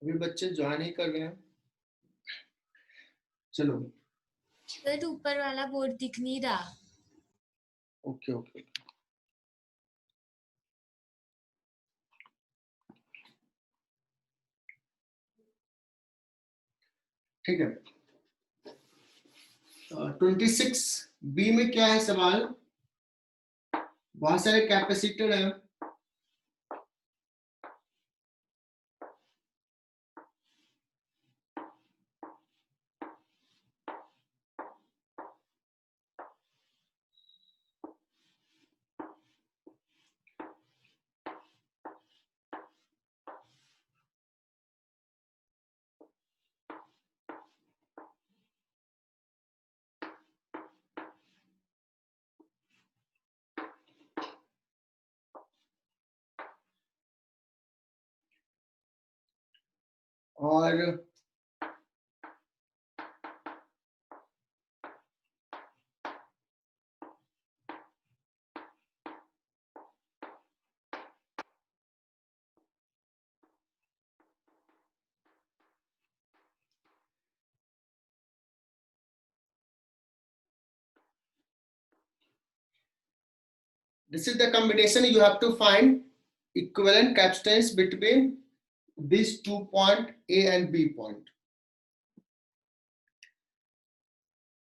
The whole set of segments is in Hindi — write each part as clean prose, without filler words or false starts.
अभी बच्चे ज्वाइन ही कर रहे हैं। चलो सर ऊपर वाला बोर्ड दिख नहीं रहा। ओके ओके ठीक है। 26 बी में क्या है सवाल? बहुत सारे कैपेसिटर हैं। और this is the combination. You have to find equivalent capacitance between these 2 point A and B point.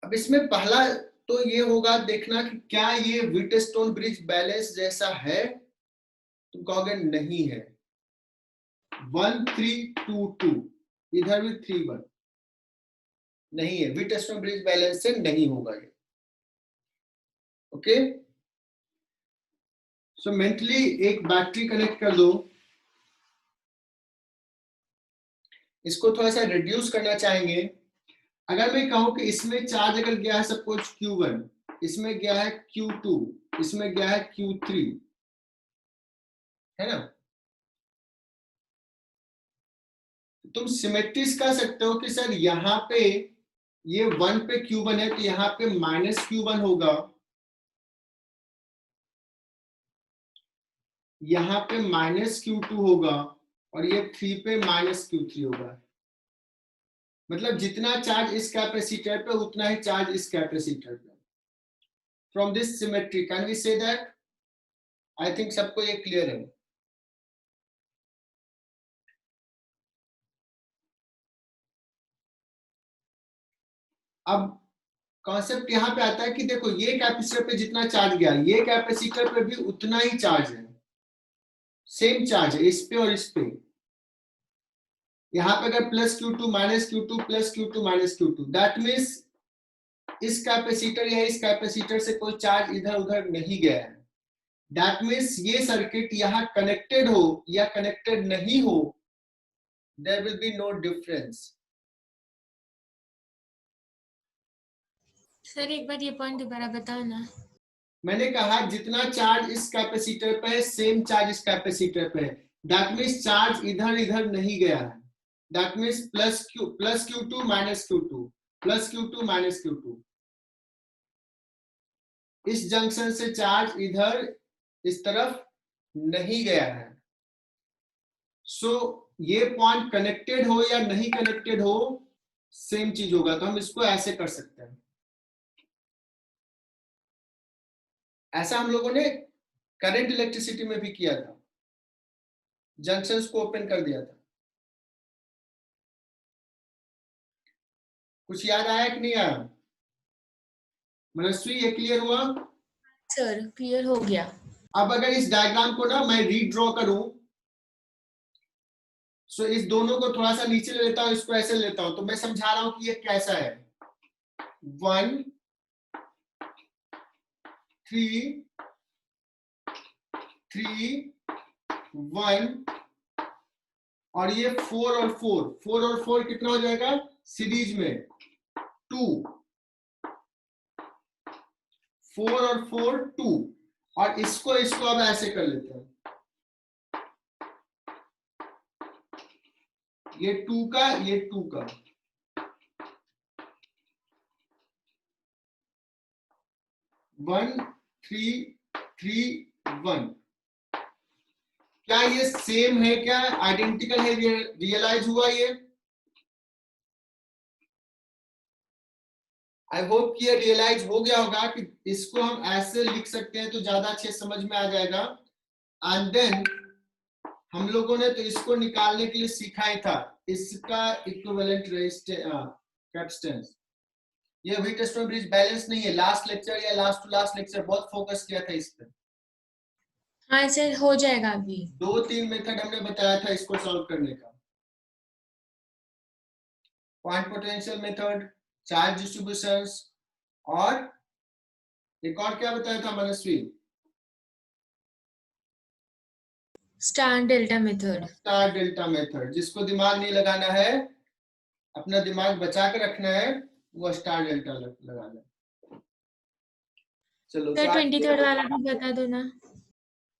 अब इसमें पहला तो ये होगा देखना कि क्या ये व्हीटस्टोन ब्रिज बैलेंस जैसा है। तुम कहोगे नहीं है। 1 3 2 2 इधर भी 3 1 नहीं है। व्हीटस्टोन ब्रिज बैलेंस से नहीं होगा ये। ओके सो मेंटली एक बैटरी कनेक्ट कर दो। इसको थोड़ा सा रिड्यूस करना चाहेंगे। अगर मैं कहूं कि इसमें चार्ज अगर गया है सपोज Q1, इसमें गया है Q2, इसमें गया है Q3, है ना? तुम सिमेट्रीज कह सकते हो कि सर यहाँ पे ये 1 पे Q1 है तो यहाँ पे -Q1 होगा, यहाँ पे -Q2 होगा और ये 3 पे -Q3 होगा। मतलब जितना चार्ज इस कैपेसिटर पे उतना ही चार्ज इस कैपेसिटर पे। From this symmetry can we say that? I think सबको ये क्लियर है। अब कॉन्सेप्ट यहाँ पे आता है कि देखो ये कैपेसिटर पे जितना चार्ज गया ये कैपेसिटर पे भी उतना ही चार्ज है, सेम चार्ज है इस पे और इस पे। यहाँ पे अगर +Q2 -Q2 +Q2 -Q2 that means इस कैपेसिटर या इस कैपेसिटर से कोई चार्ज इधर उधर नहीं गया है। दैट मीन्स ये सर्किट यहाँ कनेक्टेड हो या कनेक्टेड नहीं हो, there will be no difference. Sir एक बार ये पॉइंट दोबारा बताओ ना। मैंने कहा जितना चार्ज इस कैपेसिटर पे है सेम चार्ज इस कैपेसिटर पे है। दैट मीन्स चार्ज इधर इधर नहीं गया है। That means +Q2 -Q2 +Q2 -Q2। इस जंक्शन से चार्ज इधर इस तरफ नहीं गया है। सो ये पॉइंट कनेक्टेड हो या नहीं कनेक्टेड हो सेम चीज होगा। तो हम इसको ऐसे कर सकते हैं। ऐसा हम लोगों ने करंट इलेक्ट्रिसिटी में भी किया था, जंक्शंस को ओपन कर दिया था। कुछ याद आया कि नहीं आया? मनस्वी ये क्लियर हुआ? सर क्लियर हो गया। अब अगर इस डायग्राम को ना मैं रीड्रॉ करूं, सो इस दोनों को थोड़ा सा नीचे ले लेता हूं, इसको ऐसे लेता हूं, तो मैं समझा रहा हूं कि ये कैसा है। 1 3 3 1 और ये 4 और 4 कितना हो जाएगा सीरीज में? 2 4 और 4 2 और इसको अब ऐसे कर लेते हैं। ये 2 का ये 2 का 1 3 3 1। क्या ये सेम है, क्या आइडेंटिकल है, ये रियलाइज हुआ ये? आई होप कि ये रियलाइज हो गया होगा कि इसको हम ऐसे लिख सकते हैं तो ज्यादा अच्छे समझ में आ जाएगा। एंड देन हम लोगों ने तो इसको निकालने के लिए सीखा ही था, इसका इक्विवेलेंट कैपेसिटेंस। ये व्हीटस्टोन ब्रिज बैलेंस नहीं है। लास्ट लेक्चर या लास्ट टू लास्ट लेक्चर बहुत फोकस किया था इस पे। हाँ सर, हो जाएगा अभी। 2-3 मेथड हमने बताया था इसको सॉल्व करने का। Point potential method, charge distributions, और एक और क्या बताया था Manasvi? Star delta method. Star delta method. जिसको दिमाग नहीं लगाना है, अपना दिमाग बचा के रखना है, वो स्टार डेल्टा लगाना है। चलो सर तो 23rd वाला भी बता दो ना।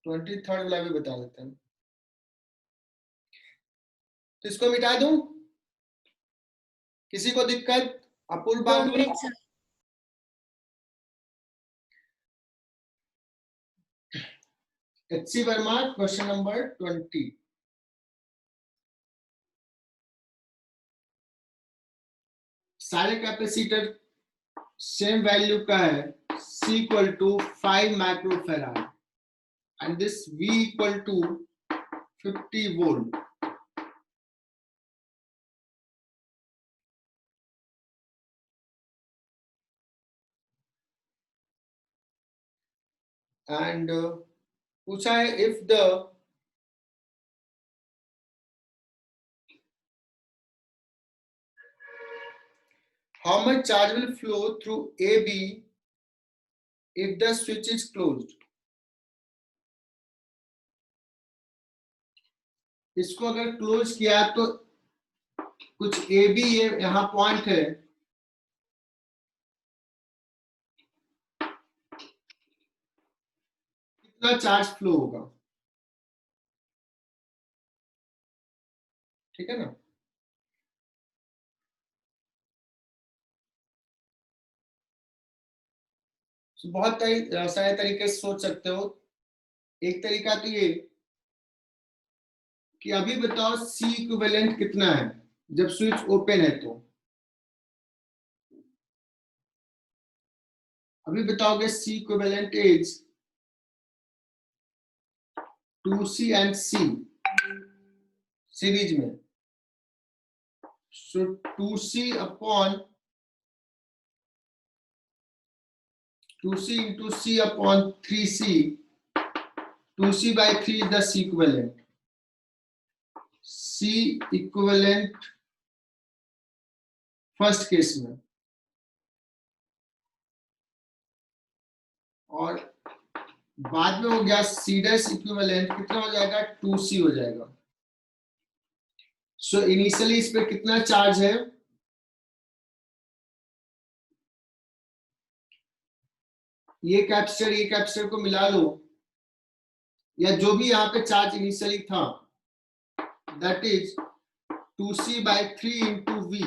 23rd वाला भी बता देते हैं। तो इसको मिटा दूं? किसी को दिक्कत? Apoorv 2 Babul? Minute sir. HC Verma, question number 20। सारे कैपेसिटर सेम वैल्यू का है, C equal to 5 microfarad and this V equal to 50 volt. And पूछा है if the how much charge will flow through AB if the switch is closed। इसको अगर क्लोज किया तो कुछ AB ये यहां पॉइंट है, कितना चार्ज फ्लो होगा? ठीक है ना? तो बहुत सारे तरीके से सोच सकते हो। एक तरीका तो ये कि अभी बताओ C इक्विवेलेंट कितना है जब स्विच ओपन है, तो अभी बताओगे C equivalent is 2C and C series में। सो 2C upon 2C into C upon 3C, 2C by 3 is the C equivalent. C equivalent first case में, और बाद में हो गया C डैश इक्विवेलेंट, कितना हो जाएगा? 2C हो जाएगा। सो इनिशियली इस पे कितना चार्ज है? ये कैपेसिटर को मिला लो, या जो भी यहाँ पे चार्ज इनिशियली था, that is 2C by 3 into V,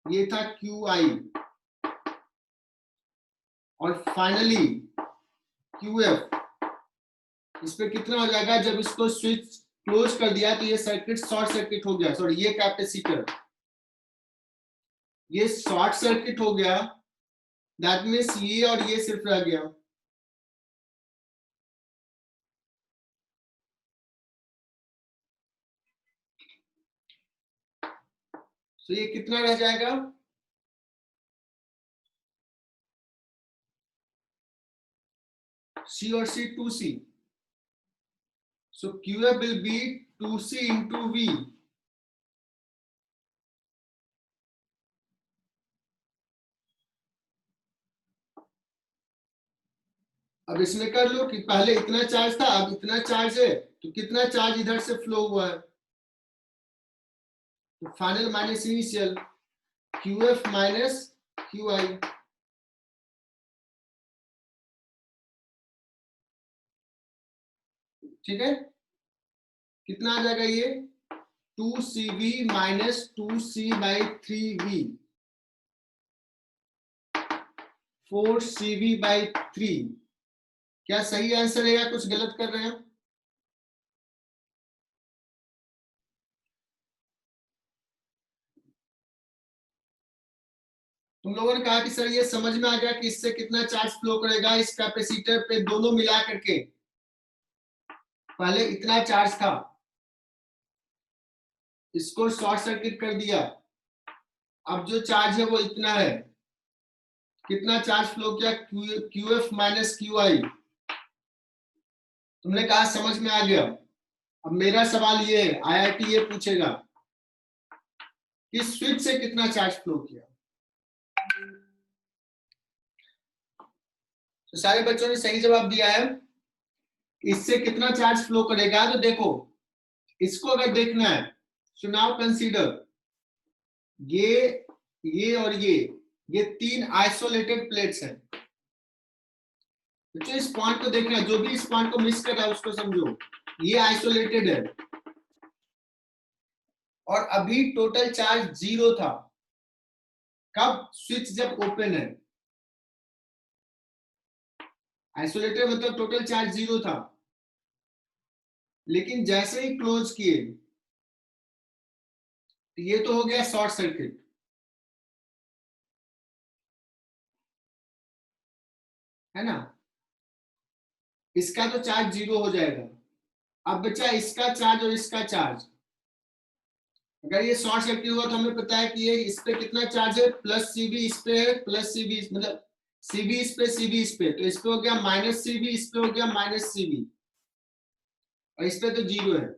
ये था QI, और फाइनली QF। इस पे कितना हो जाएगा? जब इसको स्विच क्लोज कर दिया तो ये सर्किट शॉर्ट सर्किट हो गया, सॉरी ये कैपेसिटर ये शॉर्ट सर्किट हो गया, दैट मीन्स ये और ये सिर्फ रह गया। तो ये कितना रह जाएगा? C और C 2C, so QF will be 2C into V। अब इसमें कर लो कि पहले इतना चार्ज था, अब इतना चार्ज है, तो कितना चार्ज इधर से फ्लो हुआ है? तो final minus initial, QF minus QI। ठीक है, कितना आ जाएगा ये? 2CV minus 2C by 3V, 4CV by 3। क्या सही आंसर है या कुछ गलत कर रहे हैं? तुम लोगों ने कहा कि सर ये समझ में आ गया कि इससे कितना चार्ज फ्लो करेगा इस कैपेसिटर पे दोनों मिला करके। पहले इतना चार्ज था, इसको शॉर्ट सर्किट कर दिया, अब जो चार्ज है वो इतना है। कितना चार्ज फ्लो किया? QF minus QI। तुमने कहा समझ में आ गया। अब मेरा सवाल ये है, IIT ये पूछेगा कि स्विच से कितना चार्ज फ्लो किया। तो सारे बच्चों ने सही जवाब दिया है। इससे कितना चार्ज फ्लो करेगा, तो देखो इसको अगर देखना है, सो नाउ कंसीडर ये और ये तीन आइसोलेटेड प्लेट्स हैं। बच्चों इस पॉइंट को देखना है, जो भी इस पॉइंट को मिस कर रहा है उसको समझो। ये आइसोलेटेड है और अभी टोटल चार्ज 0 था। कब? स्विच जब ओपन है। आइसोलेटेड मतलब टोटल चार्ज 0 था, लेकिन जैसे ही क्लोज किए ये तो हो गया शॉर्ट सर्किट, है ना। इसका तो चार्ज 0 हो जाएगा। अब बचा इसका चार्ज और इसका चार्ज। अगर ये शॉर्ट सर्किट हुआ तो हमें पता है कि ये इस पे कितना चार्ज है, प्लस सीबी इस पे है, प्लस सीबी मतलब सीबी इस पे, सीबी इस पे, तो इस पे हो गया माइनस सीबी, इस पे हो गया माइनस सीबी, और इस पे तो 0 है।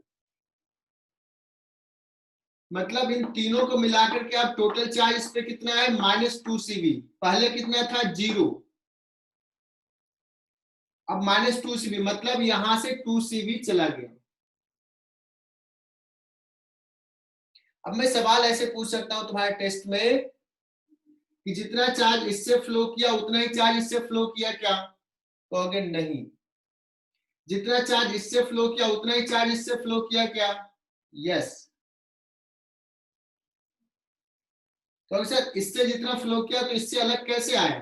मतलब इन तीनों को मिलाकर के अब टोटल चार्ज इस पे कितना है, -2 सीबी। पहले कितना था, 0, अब -2 सीबी, मतलब यहां से 2 सीबी चला गया। अब मैं सवाल ऐसे पूछ सकता हूं तुम्हारे टेस्ट में कि जितना चार्ज इससे फ्लो किया उतना ही चार्ज इससे फ्लो किया क्या? कहोगे नहीं। जितना चार्ज इससे फ्लो किया उतना ही चार्ज इससे फ्लो किया क्या? यस। तो सर इससे जितना फ्लो किया तो इससे अलग कैसे आया?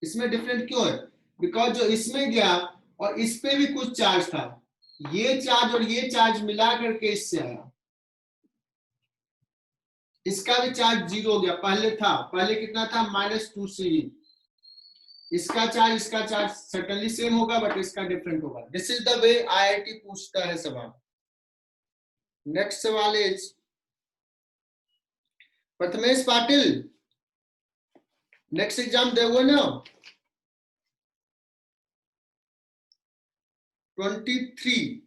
इसमें डिफरेंट क्यों है? बिकॉज जो इसमें गया और इस पे भी कुछ चार्ज था, ये चार्ज और ये चार्ज मिला करके इससे आया। इसका भी चार्ज 0 हो गया, पहले था, पहले कितना था, -2 सीबी। इसका चार्ज सर्टेनली सेम होगा, बट इसका डिफरेंट होगा। This is the way IIT पूछता है सवाल। नेक्स्ट सवाल is Prathamesh Patil, next exam दोगे ना? 23।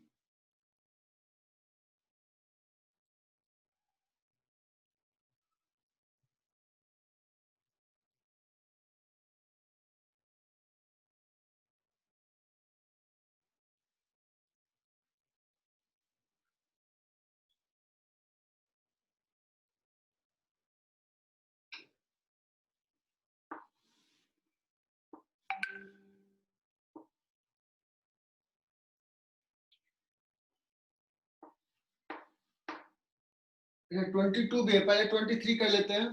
(22) भी है, पहले 23 कर लेते हैं।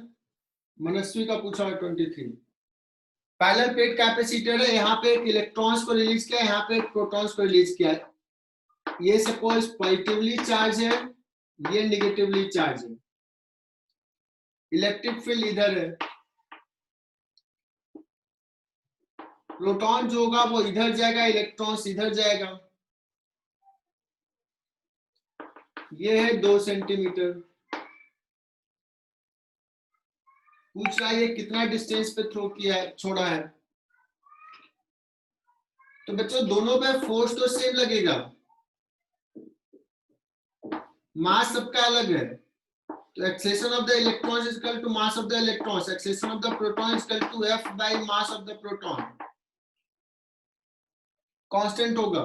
मनस्वी का पूछा है 23। पैरेलल प्लेट कैपेसिटर है, यहाँ पे एक इलेक्ट्रॉन्स को रिलीज किया, यहाँ पे एक प्रोटॉन्स को रिलीज किया है। ये सपोज पॉजिटिवली चार्ज है, ये निगेटिवली चार्ज है। इलेक्ट्रिक फील्ड इधर है, प्रोटॉन जो होगा वो इधर जाएगा, इलेक्ट्रॉन्स इधर जाएगा। ये है 2 सेंटीमीटर। पूछ रहा है ये कितना डिस्टेंस पे थ्रो किया है, छोड़ा है। तो बच्चों दोनों पे फोर्स तो सेम लगेगा, मास सबका अलग है। तो acceleration of the electron is equal to mass of the electrons, acceleration of the proton is equal to F by mass of the proton. Constant होगा,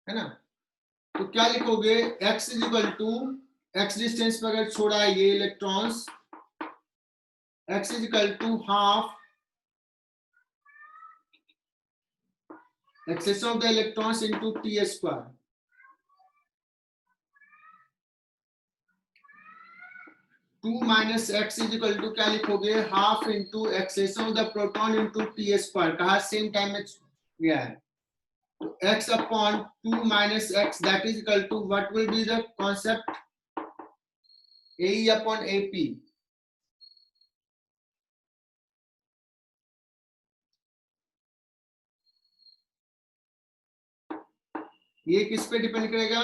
है ना। तो क्या लिखोगे, x is equal to, x distance पर अगर छोड़ा है ये electrons, x is equal to half acceleration of the electrons into t square. Two minus x is equal to क्या लिखोगे, half into acceleration of the proton into T square. कहा सेम टाइम में गया है, तो x upon 2 minus x that is equal to what will be the concept, AE upon AP। ये किस पे डिपेंड करेगा?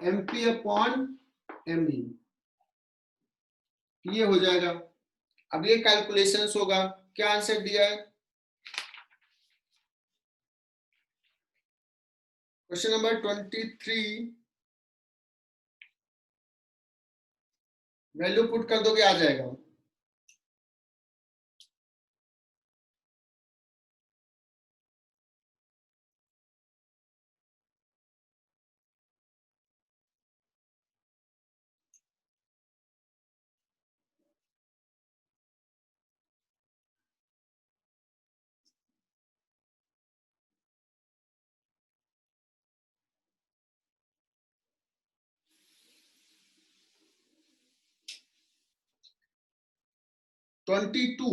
MP upon ME। ये हो जाएगा। अब ये कैलकुलेशंस होगा। क्या आंसर दिया है? क्वेश्चन नंबर 23 वैल्यू पुट कर दोगे आ जाएगा। ट्वेंटी टू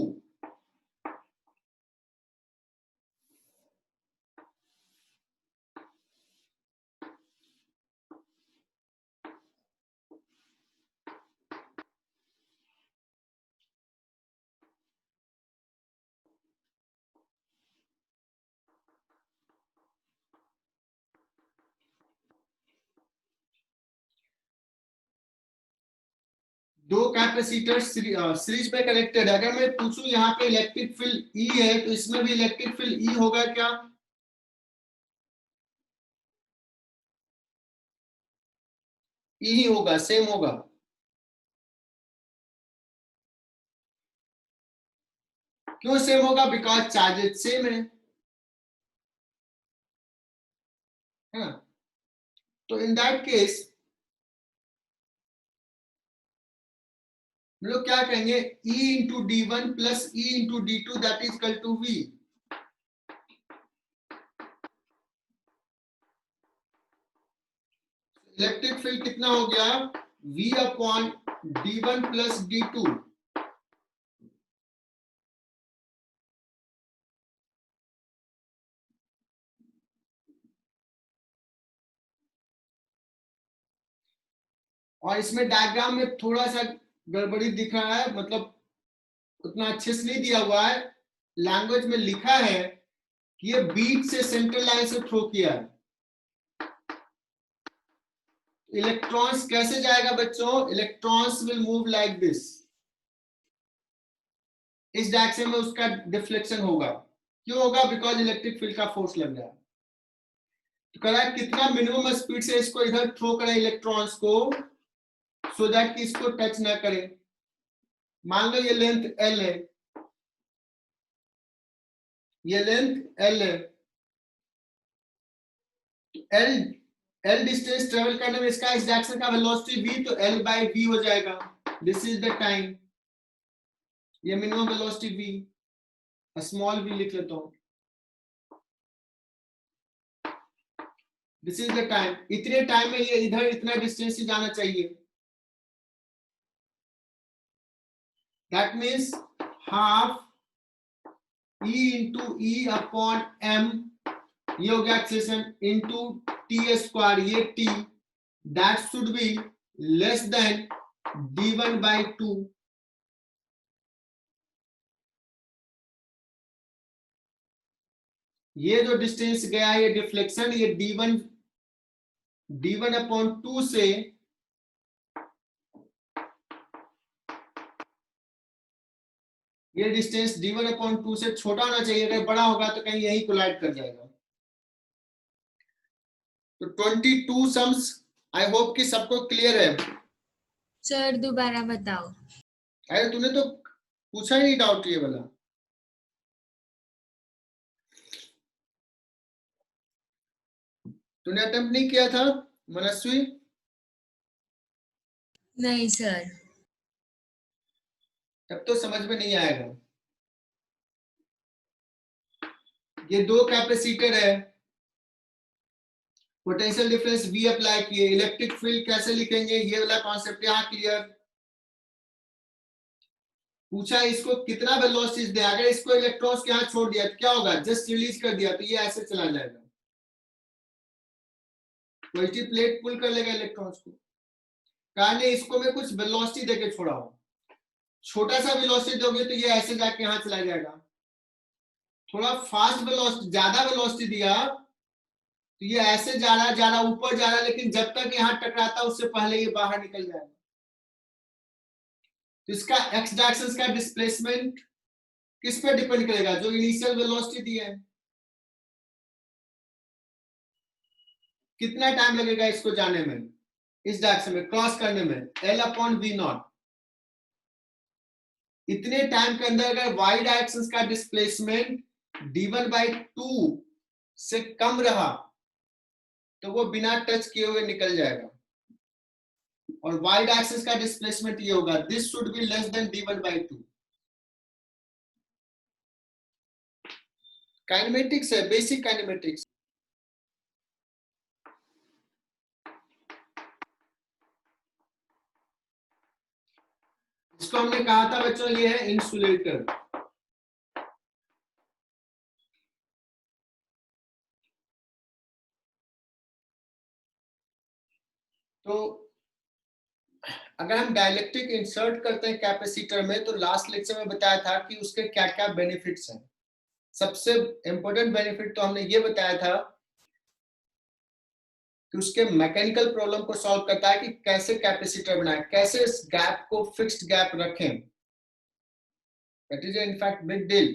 दो कैपेसिटर सीरीज में कनेक्टेड। अगर मैं पूछूं यहाँ पे इलेक्ट्रिक फील्ड ई है तो इसमें भी इलेक्ट्रिक फील्ड ई होगा क्या? ई ही होगा, सेम होगा। क्यों सेम होगा? बिकॉज चार्जेस सेम है ना? तो इन दैट केस हम लोग क्या कहेंगे? E into D1 plus E into D2 that is equal to V। Electric field कितना हो गया? V upon D1 plus D2। और इसमें डायग्राम में थोड़ा सा गड़बड़ी दिख रहा है, मतलब उतना अच्छे से नहीं दिया हुआ है। लैंग्वेज में लिखा है कि ये बीच से सेंट्रल लाइन से थ्रो किया है। इलेक्ट्रॉन्स कैसे जाएगा बच्चों? Electrons will move like this. इस डायरेक्शन में उसका डिफ्लेक्शन होगा। क्यों होगा? बिकॉज इलेक्ट्रिक फील्ड का फोर्स लग रहा है। तो कह रहा है कितना मिनिमम स्पीड से इसको इधर थ्रो करें इलेक्ट्रॉन्स को, सो दैट कि इसको टच ना करे। मान लो ये लेंथ L है, ये लेंथ L है। L L डिस्टेंस ट्रेवल करने में इसका इस डायरेक्शन का वेलोसिटी v, तो L बाय v हो जाएगा। This is the time. ये minimum velocity v, small v लिख लेता हूं। This is the time. इतने टाइम में ये इधर इतना डिस्टेंस ही जाना चाहिए। That means half E into E upon M, ये हो गया एक्सेलेरेशन, इंटू टी स्क्वायर, ये t, that should be less than d1 by 2। ये जो डिस्टेंस गया है ये डिफ्लेक्शन, ये d1 अपॉन 2 से ये डिस्टेंस d1 अपॉन 2 से छोटा होना चाहिए। अगर बड़ा होगा तो कहीं यही कोलाइड कर जाएगा। तो 22 सम्स, आई होप कि सबको क्लियर है। सर दोबारा बताओ। अरे तूने तो पूछा ही नहीं डाउट ये वाला। तूने अटेम्प्ट नहीं किया था मनस्वी? नहीं सर। तब तो समझ में नहीं आएगा। ये दो कैपेसिटर है, पोटेंशियल डिफरेंस V अप्लाई किए, इलेक्ट्रिक फील्ड कैसे लिखेंगे ये वाला कॉन्सेप्ट यहाँ क्लियर। पूछा इसको कितना वेलोसिटी दे, अगर इसको इलेक्ट्रॉन्स के यहाँ छोड़ दिया तो क्या होगा? जस्ट रिलीज कर दिया तो ये ऐसे चला जाएगा, पॉजिटिव प्लेट पुल कर लेगा इलेक्ट्रॉन्स को। कहा नहीं इसको मैं कुछ वेलोसिटी देके छोड़ा हूं, छोटा सा वेलोसिटी दोगे तो ये ऐसे जाके यहां चला जाएगा, थोड़ा फास्ट वेलोसिटी, ज्यादा वेलोसिटी दिया तो ये ऐसे जा रहा ऊपर जा रहा, लेकिन जब तक यहां टकराता उससे पहले ये बाहर निकल जाएगा। तो इसका एक्स डायरेक्शन का डिस्प्लेसमेंट किस पे डिपेंड करेगा, जो इनिशियल वेलोसिटी दी है। कितना टाइम लगेगा इसको जाने में, इस डायरेक्शन में क्रॉस करने में, L/V0। इतने टाइम के अंदर अगर y डायरेक्शन का डिस्प्लेसमेंट d1/2 से कम रहा तो वो बिना टच किए हुए निकल जाएगा, और y डायरेक्शन का डिस्प्लेसमेंट ये होगा, this should be less than d1/2। Kinematics है, बेसिक काइनेमेटिक्स। इसको हमने कहा था बच्चों, ये है इंसुलेटर। तो अगर हम डाइलेक्ट्रिक इंसर्ट करते हैं कैपेसिटर में, तो लास्ट लेक्चर में बताया था कि उसके क्या क्या बेनिफिट्स हैं। सबसे इंपॉर्टेंट बेनिफिट तो हमने ये बताया था कि उसके मैकेनिकल प्रॉब्लम को सॉल्व करता है, कि कैसे कैपेसिटर बनाए, कैसे इस गैप को फिक्स्ड गैप रखें। That is in fact big deal.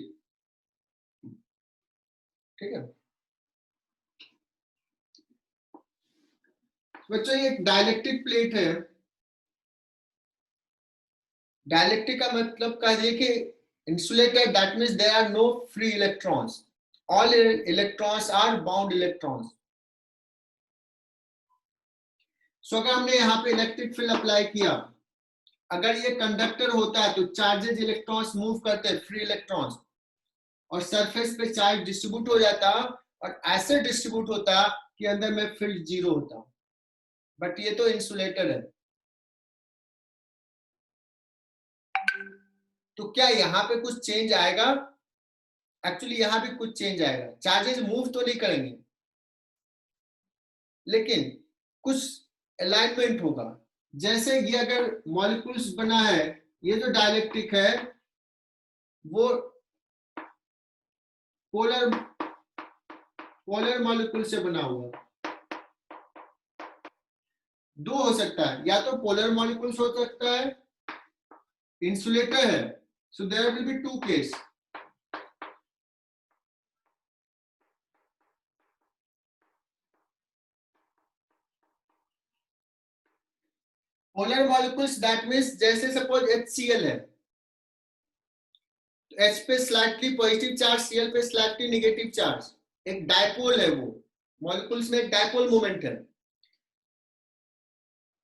ठीक है बच्चों, ये एक डाइलेक्ट्रिक प्लेट है। डाइलेक्ट्रिक का मतलब कह दिए कि insulator, that means there are no free electrons, all electrons are bound electrons. So अगर हमने यहाँ पे इलेक्ट्रिक फील्ड अप्लाई किया, अगर ये कंडक्टर होता है तो चार्जेज इलेक्ट्रॉन्स मूव करते हैं, फ्री इलेक्ट्रॉन्स, और सरफेस पे चार्ज डिस्ट्रीब्यूट हो जाता, और ऐसे डिस्ट्रीब्यूट होता कि अंदर में फील्ड जीरो होता। बट ये तो इंसुलेटर है। तो क्या यहाँ पे कुछ चेंज आएगा? एक्चुअली यहाँ भी कुछ चेंज आएगा, चार्जेस मूव तो नहीं करेंगे, लेकिन कुछ अलाइनमेंट होगा। जैसे ये अगर मॉलिक्यूल्स बना है, ये जो डाइलेक्ट्रिक है वो पोलर मॉलिक्यूल से बना हुआ। दो हो सकता है, या तो पोलर मॉलिक्यूल्स हो सकता है, इंसुलेटर है, so there will be two case. Polar molecules that means जैसे सपोज HCl है, तो H पे स्लाइटली पॉजिटिव चार्ज, Cl पे स्लाइटली नेगेटिव चार्ज, एक डायपोल है वो, मॉलिक्यूल्स में एक डायपोल मोमेंट है।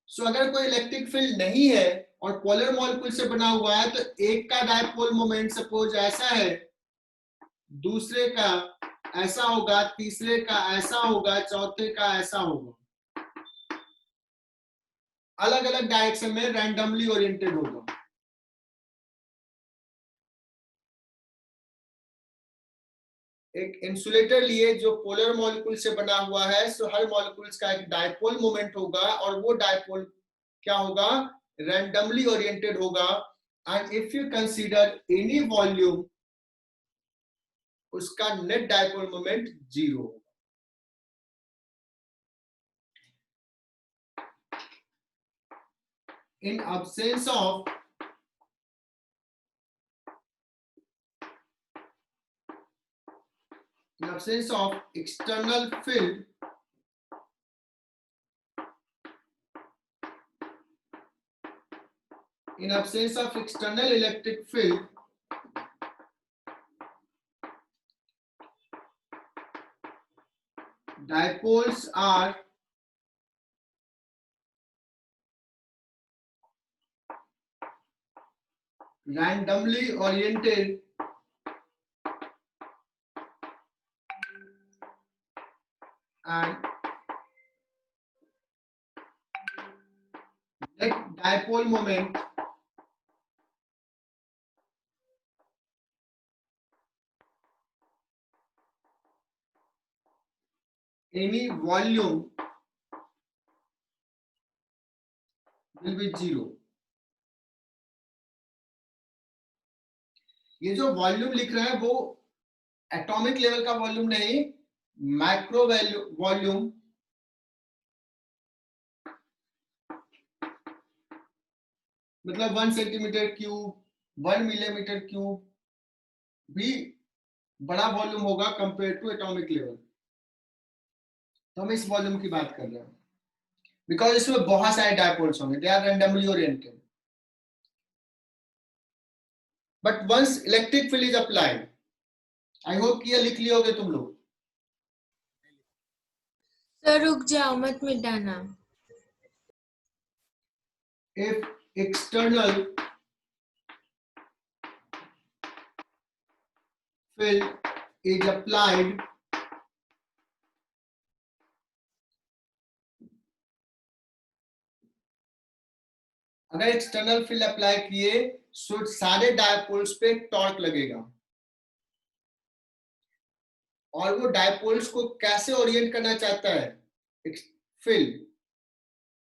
सो अगर कोई इलेक्ट्रिक फील्ड नहीं है और पोलर मॉलिक्यूल से बना हुआ है, तो एक का डायपोल मोमेंट सपोज ऐसा है, दूसरे का ऐसा होगा, तीसरे का ऐसा होगा, चौथे का ऐसा होगा, अलग अलग डायरेक्शन में रैंडमली ओरिएंटेड होगा। एक इंसुलेटर लिए जो पोलर मॉलिक्यूल से बना हुआ है, सो हर मॉलिक्यूल्स का एक डायपोल मोमेंट होगा, और वो डायपोल क्या होगा, रैंडमली ओरिएंटेड होगा। And if you consider any volume, उसका नेट डायपोल मोमेंट जीरो होगा। in absence of external field, in absence of external electric field, dipoles are randomly oriented and net dipole moment any volume will be 0। ये जो वॉल्यूम लिख रहा है वो एटॉमिक लेवल का वॉल्यूम नहीं, माइक्रो वॉल्यूम, मतलब 1 सेंटीमीटर क्यूब 1 मिलीमीटर क्यूब भी बड़ा वॉल्यूम होगा कंपेयर टू एटॉमिक लेवल। तो हम इस वॉल्यूम की बात कर रहे हैं बिकॉज इसमें बहुत सारे डायपोल्स होंगे, they are randomly oriented. But once electric field is applied, I hope कि ये लिख लिए होगे तुम लोग। सर रुक जाओ, मत मिटाना। If external field is applied, अगर एक्सटर्नल फील्ड अप्लाई किए तो सारे डायपोल्स पे टॉर्क लगेगा, और वो डायपोल्स को कैसे ओरिएंट करना चाहता है फील्ड।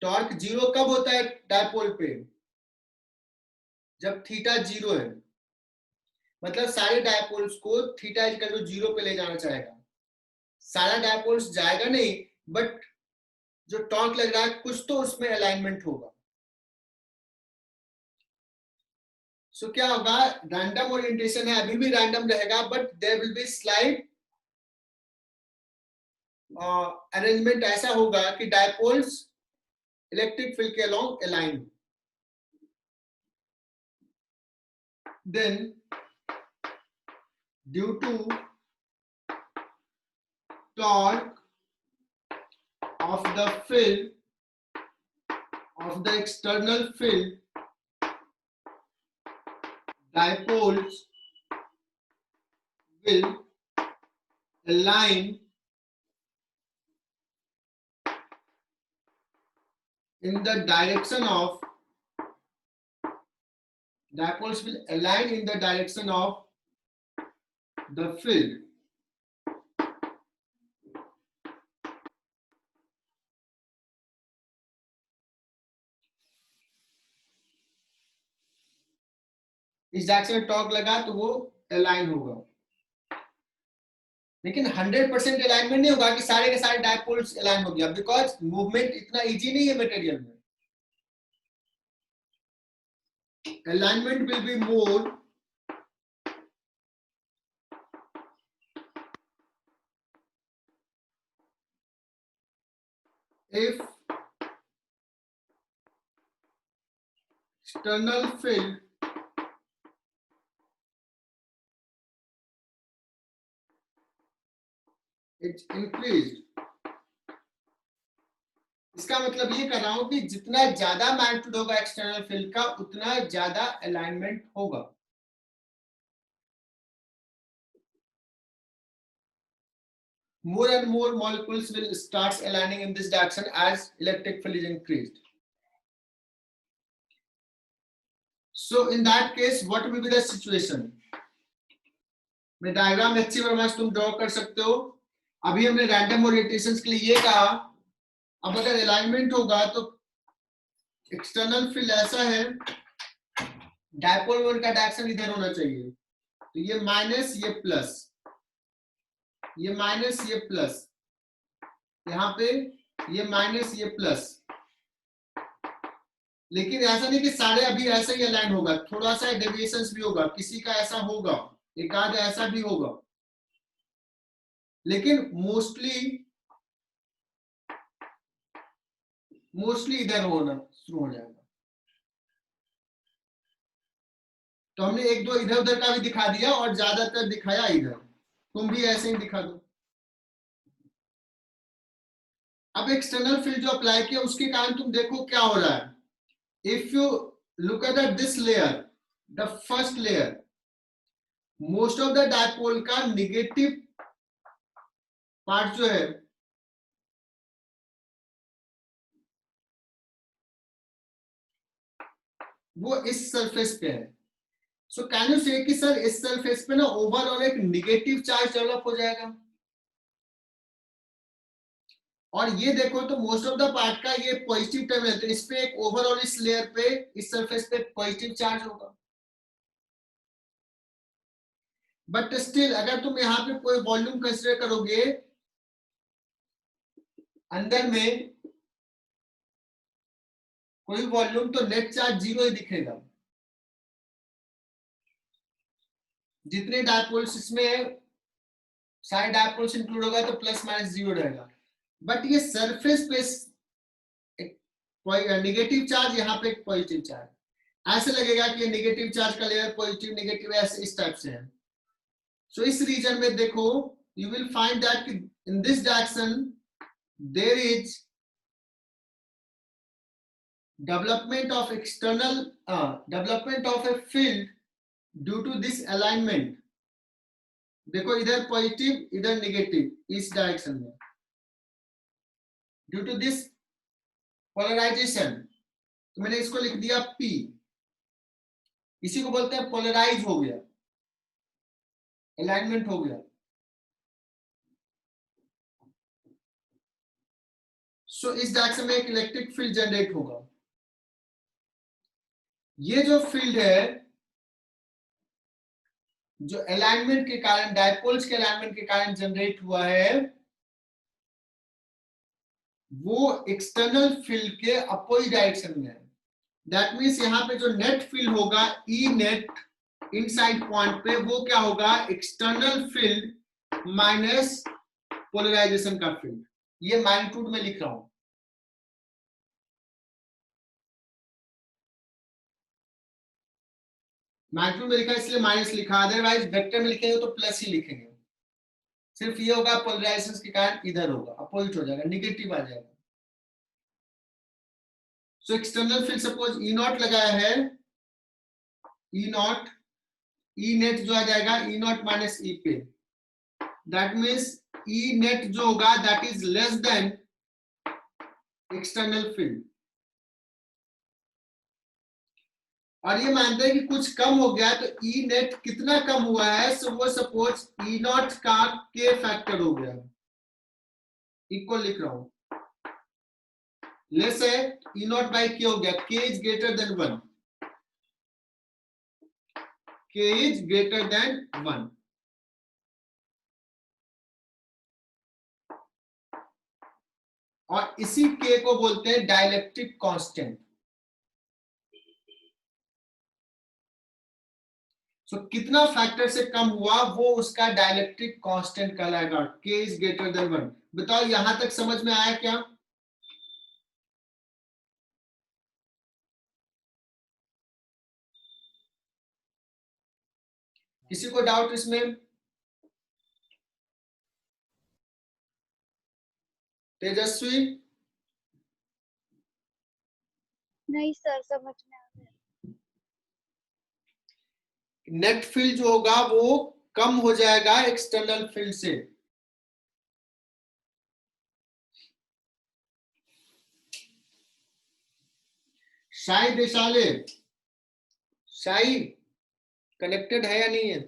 टॉर्क 0 कब होता है डायपोल पे? जब थीटा 0 है, मतलब सारे डायपोल्स को थीटा इक्वल टू 0 पे ले जाना चाहेगा। सारा डायपोल्स जाएगा नहीं, बट जो टॉर्क लग रहा है कुछ तो उसमें अलाइनमेंट होगा। सो क्या होगा, रैंडम ओरिएंटेशन है, अभी भी रैंडम रहेगा, but there will be slide arrangement ऐसा होगा कि डायपोल्स इलेक्ट्रिक फील्ड के along align. Then due to torque of the field of the external field, dipoles will align in the direction of the field. इस डायरेक्शन में टॉर्क लगा तो वो अलाइन होगा, लेकिन 100% अलाइनमेंट नहीं होगा कि सारे के सारे डायपोल्स अलाइन हो गया, बिकॉज मूवमेंट इतना इजी नहीं है मटेरियल में। Alignment will be more if external field is increased। इसका मतलब ये कर रहा हूं कि जितना ज्यादा मैग्नीट्यूड होगा एक्सटर्नल फील्ड का, उतना ज्यादा अलाइनमेंट होगा। More and more molecules will start aligning in this direction as electric field is increased. So in that case, what will be the situation? मैं डायग्राम अच्छी तरह तुम ड्रॉ कर सकते हो। अभी हमने रैंडम ओरिएंटेशंस के लिए ये कहा, अब अगर अलाइनमेंट होगा तो एक्सटर्नल फील्ड ऐसा है, डायपोल का डायरेक्शन इधर होना चाहिए, तो ये माइनस ये प्लस, ये माइनस ये प्लस, यहाँ पे ये माइनस ये प्लस। लेकिन ऐसा नहीं कि सारे अभी ऐसा ही अलाइन होगा, थोड़ा सा डेविएशंस भी होगा, किसी का ऐसा होगा, एक आध ऐसा भी होगा, लेकिन मोस्टली इधर होना शुरू हो जाएगा। तो हमने एक दो इधर उधर का भी दिखा दिया और ज्यादातर दिखाया इधर, तुम भी ऐसे ही दिखा दो। अब एक्सटर्नल फील्ड जो अप्लाई किया उसके कारण तुम देखो क्या हो रहा है। If you look at this layer, the first layer, most of the dipole का निगेटिव पार्ट जो है वो इस सरफेस पे है। सो कैन यू से कि सर इस सरफेस पे ना ओवरऑल एक निगेटिव चार्ज डेवलप हो जाएगा। और ये देखो तो मोस्ट ऑफ द पार्ट का ये पॉजिटिव टर्म है, तो इस पे एक ओवरऑल इस लेयर पे, इस सरफेस पे पॉजिटिव चार्ज होगा। बट स्टिल अगर तुम यहाँ पे कोई वॉल्यूम कंसिडर करोगे अंदर में कोई वॉल्यूम, तो नेट चार्ज 0 ही दिखेगा। जितने डायपोल्स इसमें है सारे डायपोल्स इंक्लूड होगा तो प्लस माइनस 0 रहेगा। बट ये सरफेस पे नेगेटिव चार्ज, यहाँ पे एक पॉजिटिव चार्ज, ऐसे लगेगा कि नेगेटिव चार्ज का लेयर पॉजिटिव नेगेटिव ऐसे इस टाइप से है। सो इस रीजन में देखो you will find that in this direction there is development of external development of a field due to this alignment। देखो इधर पॉजिटिव इधर नेगेटिव इस डायरेक्शन में, ड्यू टू दिस पोलराइजेशन, तो मैंने इसको लिख दिया P, इसी को बोलते हैं पोलराइज हो गया, अलाइनमेंट हो गया। सो इस डायरेक्शन में एक इलेक्ट्रिक फील्ड जनरेट होगा। ये जो फील्ड है जो अलाइनमेंट के कारण, डायपोल्स के अलाइनमेंट के कारण जनरेट हुआ है, वो एक्सटर्नल फील्ड के अपोजिट डायरेक्शन में है। दैट मीन्स यहाँ पे जो नेट फील्ड होगा ई नेट इनसाइड पॉइंट पे, वो क्या होगा, एक्सटर्नल फील्ड माइनस पोलराइजेशन का फील्ड। ये मैग्नीट्यूड में लिख रहा हूं, मैग्नीट्यूड में लिखा इसलिए माइनस लिखा, अदरवाइज वेक्टर में लिखेंगे तो प्लस ही लिखेंगे। सिर्फ ये होगा पोलराइजेशन के कारण इधर होगा, अपोजिट हो जाएगा, निगेटिव आ जाएगा। So external field suppose E not लगाया है, ई नॉट, ई नेट जो आ जाएगा ई नॉट माइनस ई पे, दैट मीन्स ई नेट जो होगा that is less than external field. और ये मानते हैं कि कुछ कम हो गया, तो ई नेट कितना कम हुआ है, सो वो सपोज ई नॉट का के फैक्टर हो गया, इक्वल लिख रहा हूं, लेस है ई नॉट बाई के हो गया, के इज ग्रेटर देन 1, के इज ग्रेटर देन 1। और इसी के को बोलते हैं डाइलेक्ट्रिक कांस्टेंट। सो कितना फैक्टर से कम हुआ वो उसका डाइलेक्ट्रिक कांस्टेंट कहलाएगा, के इज ग्रेटर देन 1। बताओ यहां तक समझ में आया क्या? किसी को डाउट इसमें? तेजस्वी? नहीं सर, समझ में आ गया। नेट फील्ड जो होगा वो कम हो जाएगा एक्सटर्नल फील्ड से। शाही देशाले, शाही कनेक्टेड है या नहीं है?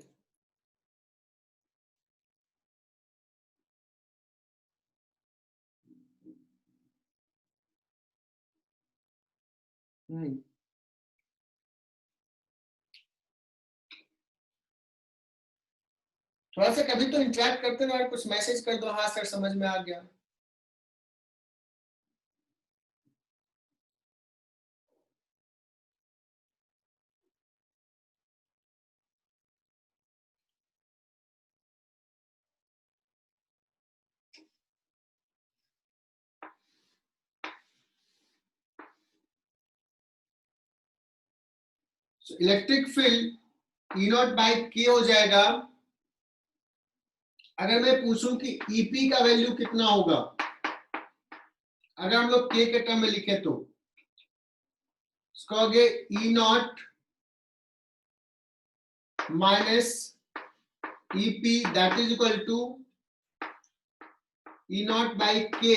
थोड़ा सा कभी तो इंटरेक्ट करते रहो, कुछ मैसेज कर दो, हाँ सर समझ में आ गया। Electric field E naught by के हो जाएगा। अगर मैं पूछूं कि ईपी का वैल्यू कितना होगा, अगर हम लोग के टर्म में लिखे तो कहोगे E naught minus EP that is equal to E naught by K.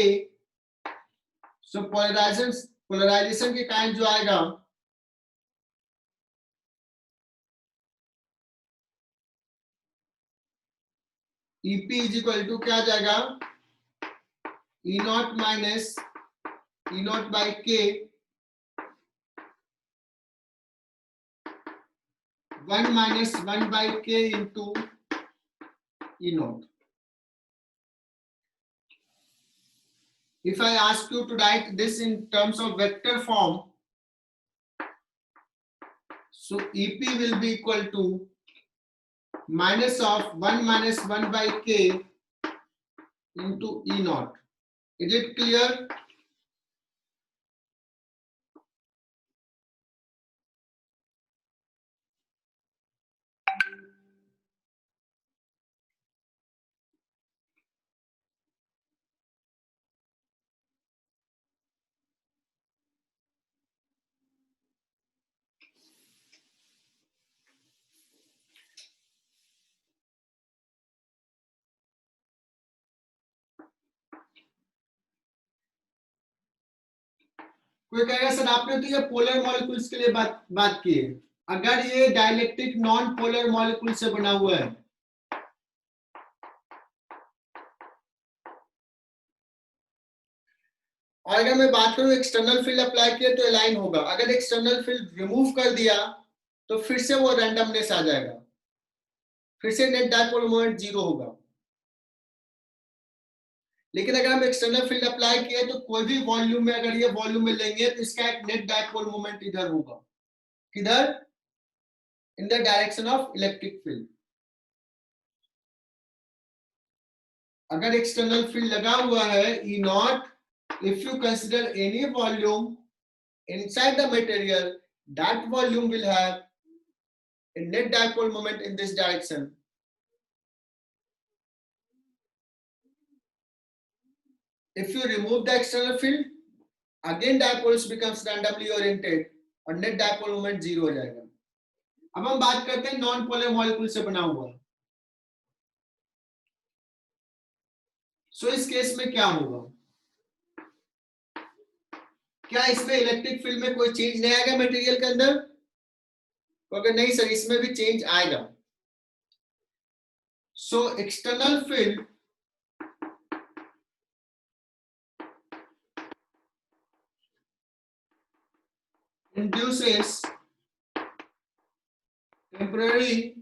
So polarisation के कारण जो आएगा ईपी इज इक्वल टू क्या आ जाएगा, E naught minus E naught by K 1 minus 1 by K into E naught. If I ask you to write this in terms of vector form, so EP will be equal to minus of 1 minus 1 by K into E naught. Is it clear? कोई कहेगा सर आपने तो ये पोलर मॉलिक्यूल्स के लिए बात की है। अगर ये डाइलेक्ट्रिक नॉन पोलर मॉलिक्यूल से बना हुआ है, और अगर मैं बात करूं एक्सटर्नल फील्ड अप्लाई किया तो अलाइन होगा, अगर एक्सटर्नल फील्ड रिमूव कर दिया तो फिर से वो रैंडमनेस आ जाएगा, फिर से नेट डायपोल मोमेंट 0 होगा। लेकिन अगर हम एक्सटर्नल फील्ड अप्लाई किए तो कोई भी वॉल्यूम में अगर ये वॉल्यूम में लेंगे तो इसका एक नेट डायपोल मोमेंट इधर होगा, किधर? In the direction of electric field. अगर एक्सटर्नल फील्ड लगा हुआ है E naught, if you consider any volume inside the material, that volume will have a net dipole moment in this direction. If you remove the external field, again dipoles becomes randomly oriented और net dipole moment 0 हो जाएगा। अब हम बात करते हैं नॉन पोलर मॉलिक्यूल से बना हुआ। सो इस केस में क्या होगा? क्या इसमें इलेक्ट्रिक फील्ड में कोई चेंज नहीं आएगा मटेरियल के अंदर? तो अगर नहीं सर, इसमें भी चेंज आएगा। So external field induces temporary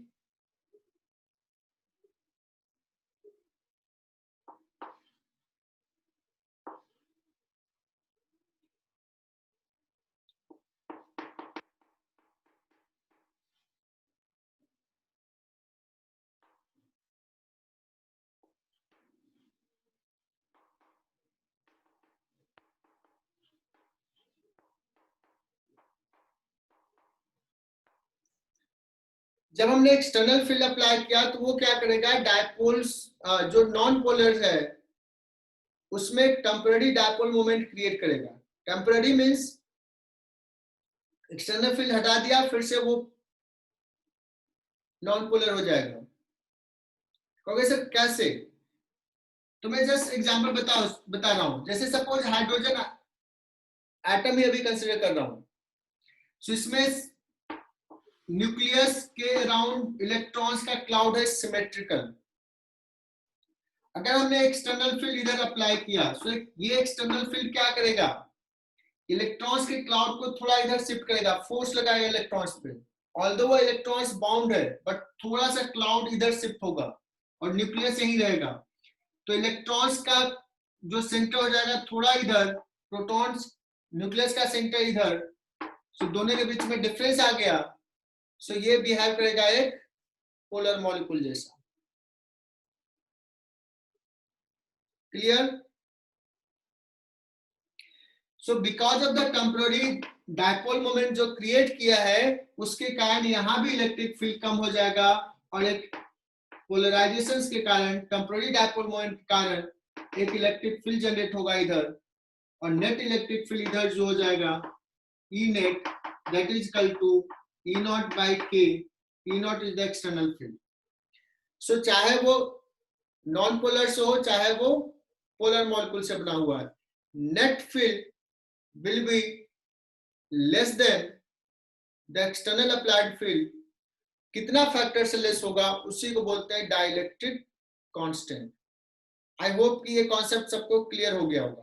जब हमने एक्सटर्नल फील्ड अप्लाई किया तो वो क्या करेगा, डायपोल्स जो नॉन पोलर है उसमें टेम्पररी डायपोल मोमेंट क्रिएट करेगा। टेम्पररी मींस एक्सटर्नल फील्ड हटा दिया फिर से वो नॉन पोलर हो जाएगा। कहोगे सर कैसे? तो मैं जस्ट एग्जांपल बता रहा हूं। जैसे सपोज हाइड्रोजन एटम ही अभी कंसीडर कर रहा हूं, सो इसमें न्यूक्लियस के अराउंड इलेक्ट्रॉन्स का क्लाउड है सिमेट्रिकल। अगर हमने एक्सटर्नल फील्ड इधर अप्लाई किया तो ये एक्सटर्नल फील्ड क्या करेगा, इलेक्ट्रॉन्स के क्लाउड को थोड़ा इधर शिफ्ट करेगा, फोर्स लगाएगा इलेक्ट्रॉन्स पे। ऑल्दो वो इलेक्ट्रॉन्स बाउंड है बट थोड़ा सा क्लाउड इधर शिफ्ट होगा और न्यूक्लियस यहीं रहेगा। तो इलेक्ट्रॉन्स का जो सेंटर हो जाएगा थोड़ा इधर, प्रोटॉन्स न्यूक्लियस का सेंटर इधर, सो दोनों के बीच में डिफरेंस आ गया। सो ये बिहेव करेगा एक पोलर मॉलिक्यूल जैसा। Clear? So because of the temporary dipole moment जो क्रिएट किया है उसके कारण यहां भी इलेक्ट्रिक फील्ड कम हो जाएगा और एक पोलराइजेशन के कारण, टेम्पररी डायपोल मोमेंट के कारण एक इलेक्ट्रिक फील्ड जनरेट होगा इधर, और नेट इलेक्ट्रिक फील्ड इधर जो हो जाएगा E net that is equal to E naught by K. E naught is the external field. So चाहे वो नॉन पोलर से हो चाहे वो पोलर मॉलिक्यूल से बना हुआ है, net field will be less than the external applied field. कितना फैक्टर से लेस होगा उसी को बोलते हैं डाइलेक्ट्रिक कांस्टेंट। आई होप कि ये कॉन्सेप्ट सबको क्लियर हो गया होगा।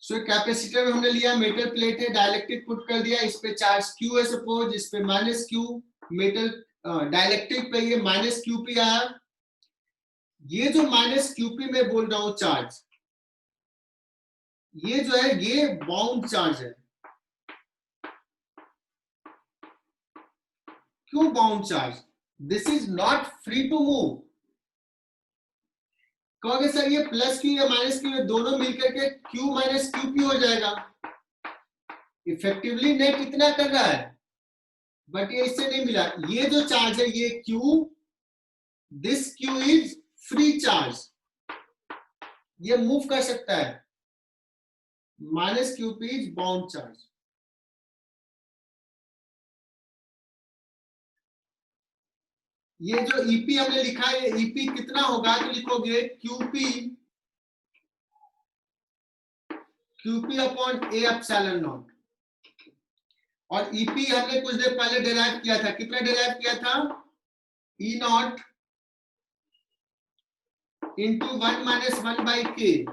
सो कैपेसिटर में हमने लिया मेटल प्लेट है, डाइलेक्ट्रिक पुट कर दिया, इस पे चार्ज Q है सपोज, इस पे माइनस Q, मेटल डाइलेक्ट्रिक पे ये माइनस QP आया। ये जो माइनस QP में बोल रहा हूं चार्ज, ये जो है ये बाउंड चार्ज है। क्यों bound charge? This is not free to move. कहोगे सर ये प्लस Q या माइनस Q दोनों मिलकर के Q माइनस QP हो जाएगा। इफेक्टिवली नेट इतना कर रहा है, बट ये इससे नहीं मिला। ये जो चार्ज है ये Q, this Q is free charge, ये मूव कर सकता है। Minus QP is bound charge. ये जो EP हमने लिखा है, EP कितना होगा तो लिखोगे QP upon A epsilon not. और EP हमने कुछ देर पहले डिराइव किया था, कितना डिराइव किया था? E not into 1 minus 1 by K।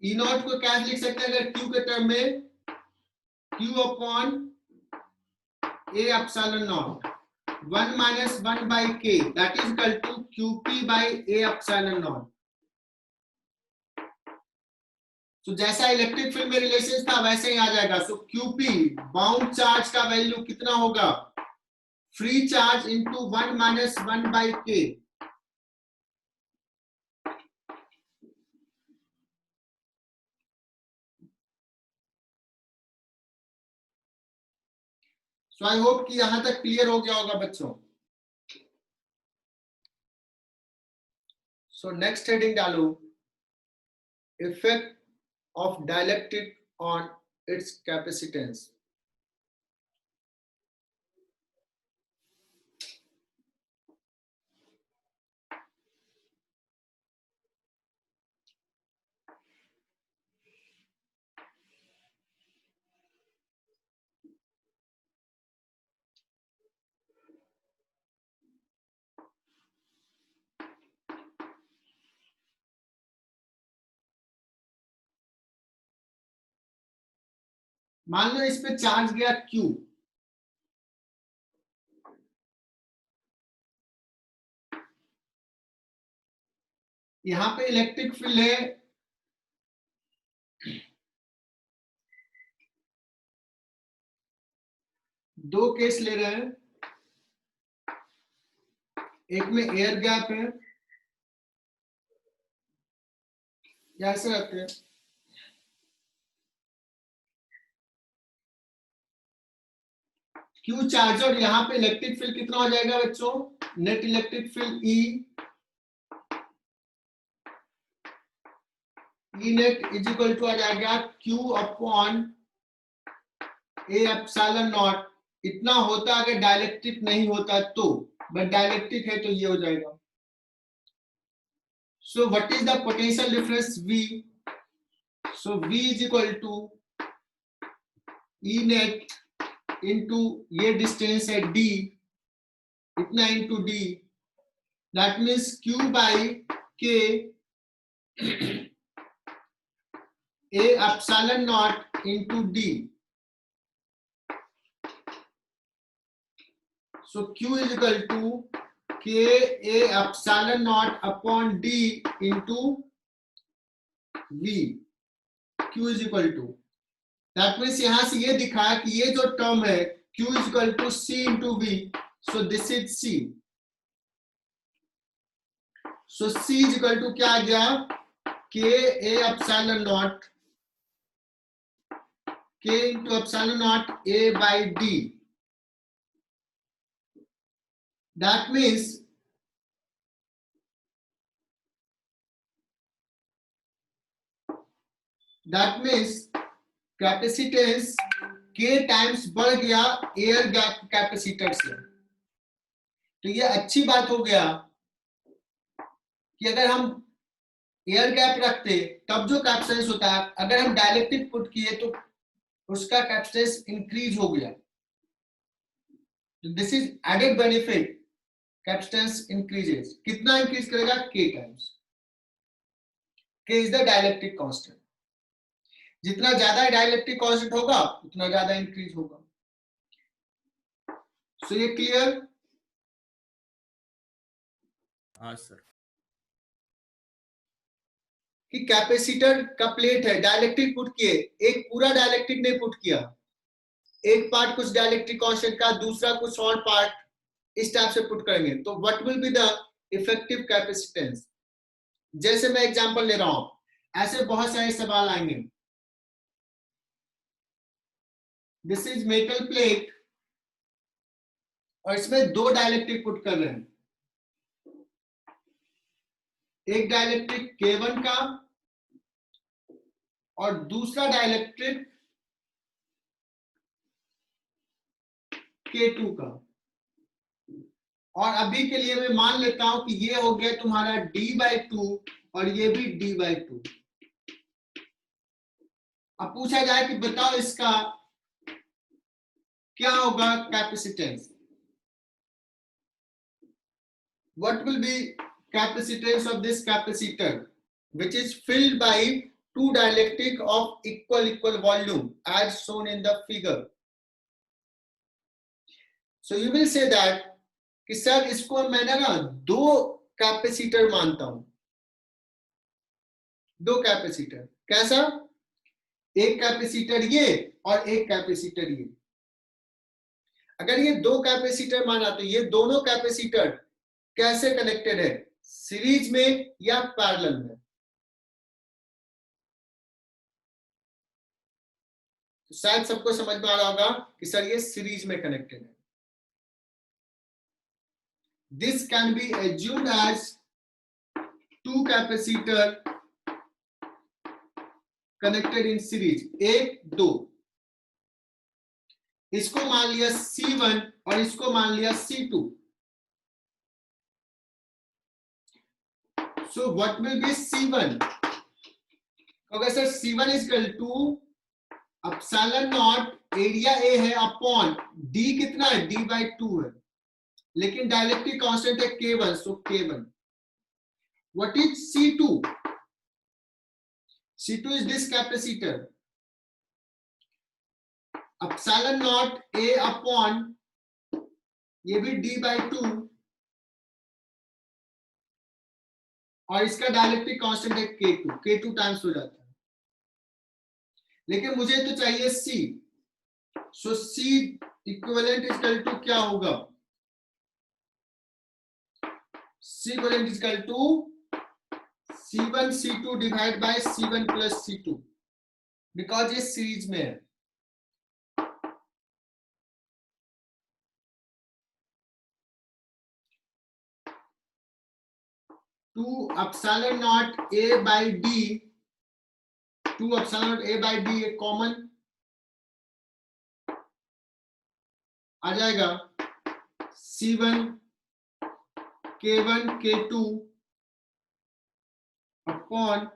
E not को क्या लिख सकते हैं अगर Q के टर्म में? Q upon A epsilon naught 1 minus 1 by K, that is equal to QP by A epsilon naught. तो जैसा इलेक्ट्रिक फील्ड में रिलेशन था वैसे ही आ जाएगा। सो QP बाउंड चार्ज का वैल्यू कितना होगा? Free charge into 1 minus 1 by K। So I hope कि यहां तक क्लियर हो गया होगा बच्चों। सो नेक्स्ट हेडिंग डालो, effect of dielectric on it's capacitance. मान लो इस पे चार्ज गया Q, यहां पे इलेक्ट्रिक फील्ड है, दो केस ले रहे हैं, एक में एयर गैप है या ऐसे रखते हैं, Q चार्ज और यहाँ पे इलेक्ट्रिक फील्ड कितना हो जाएगा बच्चों? Net electric field E net is equal to आ जाएगा Q upon A epsilon naught. इतना होता अगर डाइलेक्ट्रिक नहीं होता तो, बट डाइलेक्ट्रिक है तो ये हो जाएगा। So what is the potential difference V? So V is equal to E net into ये डिस्टेंस है D, इतना into D, that means Q by K A epsilon naught into D। So Q is equal to K A epsilon naught upon D into V. Q is equal to, that means यहां से ये दिखा कि ये जो टर्म है Q is equal to C into V. So this is C. So C is equal to क्या आ गया? K A epsilon naught, K into epsilon naught A by D. That means capacitance K times बढ़ गया एयर गैप कैपेसिटर से। तो ये अच्छी बात हो गया कि अगर हम एयर गैप रखते तब जो कैपेसिटेंस होता है, अगर हम डाइलेक्ट्रिक पुट किए तो उसका कैपेसिटेंस इंक्रीज हो गया। This is added benefit, capacitance increases. कितना इंक्रीज करेगा? K times. K is the dielectric constant. जितना ज्यादा डाइलेक्ट्रिक कांस्टेंट होगा उतना ज्यादा इंक्रीज होगा। सो ये क्लियर? हाँ सर। कि कैपेसिटर का प्लेट है, डाइलेक्ट्रिक पुट किए, एक पूरा डाइलेक्ट्रिक नहीं पुट किया, एक पार्ट कुछ डाइलेक्ट्रिक कांस्टेंट का, दूसरा कुछ और पार्ट, इस टाइप से पुट करेंगे तो what will be the effective capacitance. जैसे मैं एग्जांपल ले रहा हूं, ऐसे बहुत सारे सवाल आएंगे। दिस इज मेटल प्लेट और इसमें दो डाइलेक्ट्रिक पुट कर रहे हैं, एक डाइलेक्ट्रिक K1 का और दूसरा डाइलेक्ट्रिक K2 का। और अभी के लिए मैं मान लेता हूं कि ये हो गया तुम्हारा D/2 और ये भी D/2। अब पूछा जाए कि बताओ इसका क्या होगा capacitance. What will be capacitance of this capacitor which is filled by two dielectric of equal volume as shown in the figure. So you will say that कि सर इसको मैंने ना दो कैपेसिटर मानता हूं, दो कैपेसिटर। कैसा? एक कैपेसिटर ये और एक कैपेसिटर ये। अगर ये दो कैपेसिटर माना तो ये दोनों कैपेसिटर कैसे कनेक्टेड है? सीरीज में या पैरेलल में? तो शायद सबको समझ में आ रहा होगा कि सर ये सीरीज में कनेक्टेड है। This can be assumed as two capacitor connected in series, एक दो। इसको मान लिया C1 और इसको मान लिया C2। So what will be C1? अगर sir C1 is equal to epsilon naught area A है अपॉन D कितना है? D/2 है, लेकिन डाइलेक्ट्रिक कांस्टेंट है K1, so K1। What is C2? C2 is this capacitor, epsilon naught A upon ये भी D/2 और इसका डाइलेक्ट्रिक कांस्टेंट है K2, K2 टाइम्स हो जाता है। लेकिन मुझे तो चाहिए C, so C equivalent is equal to क्या होगा? C equivalent is equal to C1 C2 divide by C1 plus C2, because ये सीरीज में है। Two epsilon naught A by D, two epsilon naught A by D एक कॉमन आ जाएगा, C1 K1 K2 अपॉन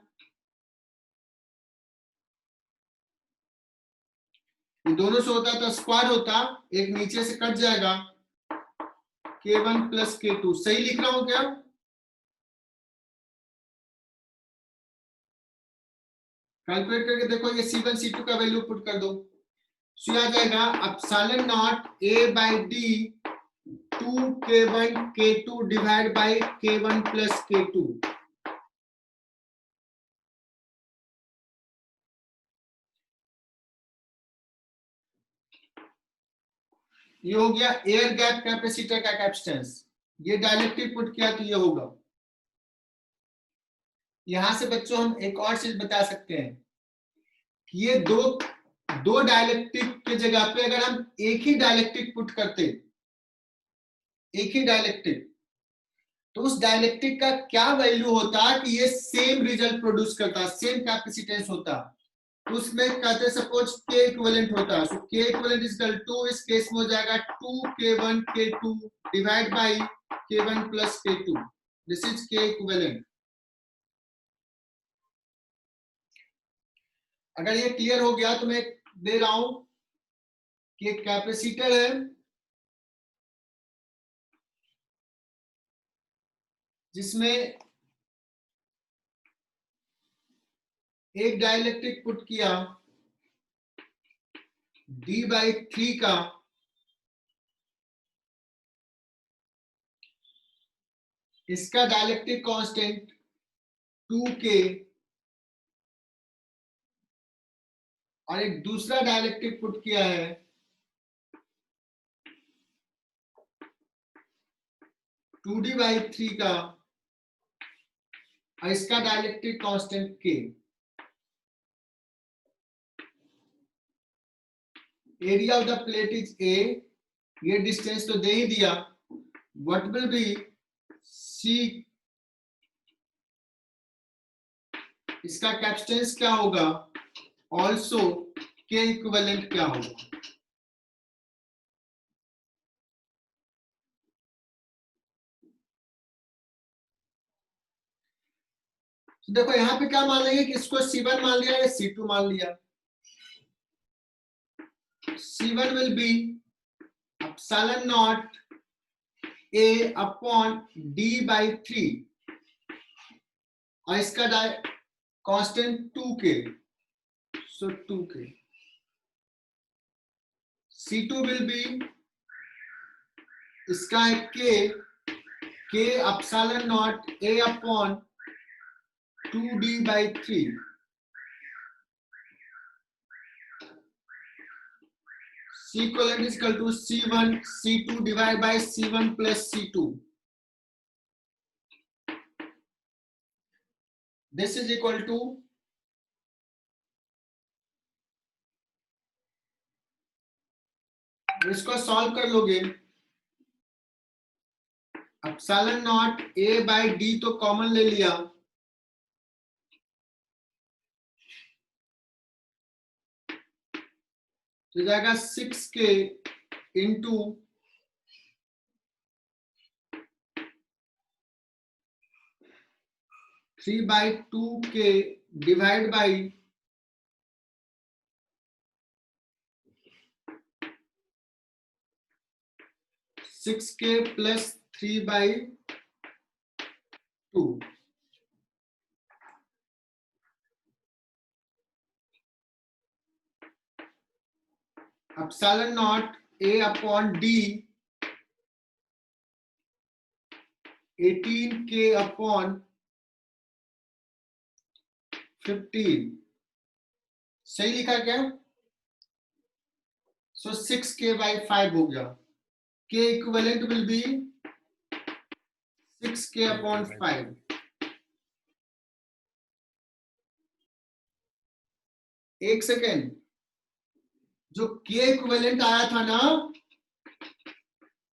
ये दोनों से होता तो स्क्वायर होता, एक नीचे से कट जाएगा, K1 प्लस K2। सही लिख रहा हूं क्या? कैलकुलेट करके देखो, ये C1 C2 का वैल्यू पुट कर दो, सो आ जाएगा epsilon naught A by D 2 K1 K2 divide by K1 plus K2। ये हो गया एयर गैप कैपेसिटर का कैपेसिटेंस। ये डाइलेक्ट्रिक पुट किया तो ये होगा। यहां से बच्चों हम एक और चीज बता सकते हैं कि ये दो डाइलेक्ट्रिक के जगह पे अगर हम एक ही डाइलेक्ट्रिक पुट करते, एक ही डाइलेक्ट्रिक, तो उस डाइलेक्ट्रिक का क्या वैल्यू होता कि ये सेम रिजल्ट प्रोड्यूस करता, सेम कैपेसिटेंस होता। उसमें कहते हैं सपोज के इक्विवेलेंट होता है, सो के इक्विवेलेंट इज इक्वल टू, इस केस में हो जाएगा 2k1 k2 divide by k1 plus k2, this is के इक्विवेलेंट। अगर ये क्लियर हो गया तो मैं दे रहा हूं कि एक कैपेसिटर है जिसमें एक डाइलेक्ट्रिक पुट किया D/3 का, इसका डाइलेक्ट्रिक कांस्टेंट 2k, और एक दूसरा डाइलेक्ट्रिक पुट किया है (2d/3 का, और इसका dielectric constant k। Area of the plate is A, ये डिस्टेंस तो दे ही दिया। व्हाट विल बी C, इसका कैपेसिटेंस क्या होगा, ऑल्सो के इक्विवेलेंट क्या होगा। तो देखो यहां पे क्या मान लेंगे कि इसको C1 मान लिया या C2 मान लिया। C1 will be epsilon naught A upon D/3, और इसका constant 2k, so 2k। C2 will be, इसका है k epsilon naught A upon 2d/3, C equivalent is equal to C1 C2 divided by C1 plus C2. This is equal to इसको सॉल्व कर लोगे, एप्सिलॉन नॉट A/D तो कॉमन ले लिया, तो जाएगा 6k into 3/2k divide by 6k plus 3/2। Epsilon naught A upon D 18k upon 15, सही लिखा क्या? सो 6k/5 हो गया। K equivalent will be 6k upon 5। एक सेकेंड, जो K equivalent आया था ना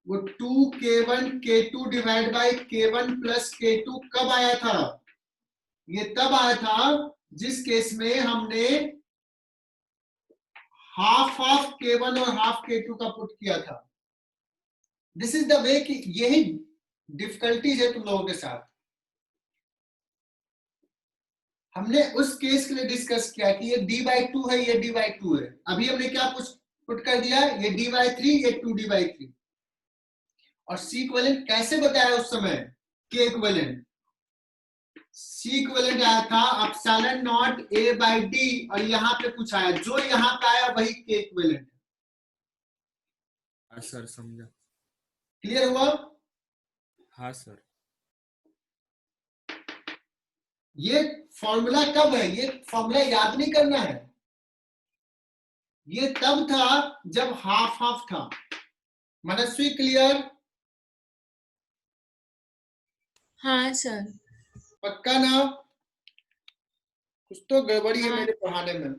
वो 2k1 k2 divide by k1 plus k2 कब आया था? ये तब आया था जिस केस में हमने हाफ k1 और हाफ k2 का पुट किया था। दिस इज द वे कि यही डिफिकल्टीज है तुम लोगों के साथ। हमने उस केस के लिए डिस्कस किया कि ये D/2 है, ये D/2 है। अभी हमने क्या पुट कर दिया, ये D/3, ये 2D/3। और C इक्विवेलेंट कैसे बताया उस समय? K इक्विवेलेंट, C इक्विवेलेंट आया था एप्सिलॉन नॉट A/D, और यहां पे कुछ आया, जो यहां पे आया वही K इक्विवेलेंट। हाँ सर, समझा। क्लियर हुआ? हाँ सर। ये फॉर्मूला कब है? ये फॉर्मूला याद नहीं करना है, ये तब था जब हाफ हाफ था। मनस्वी क्लियर? हाँ सर। पक्का ना? कुछ तो गड़बड़ी है हाँ। मेरे पढ़ाने में।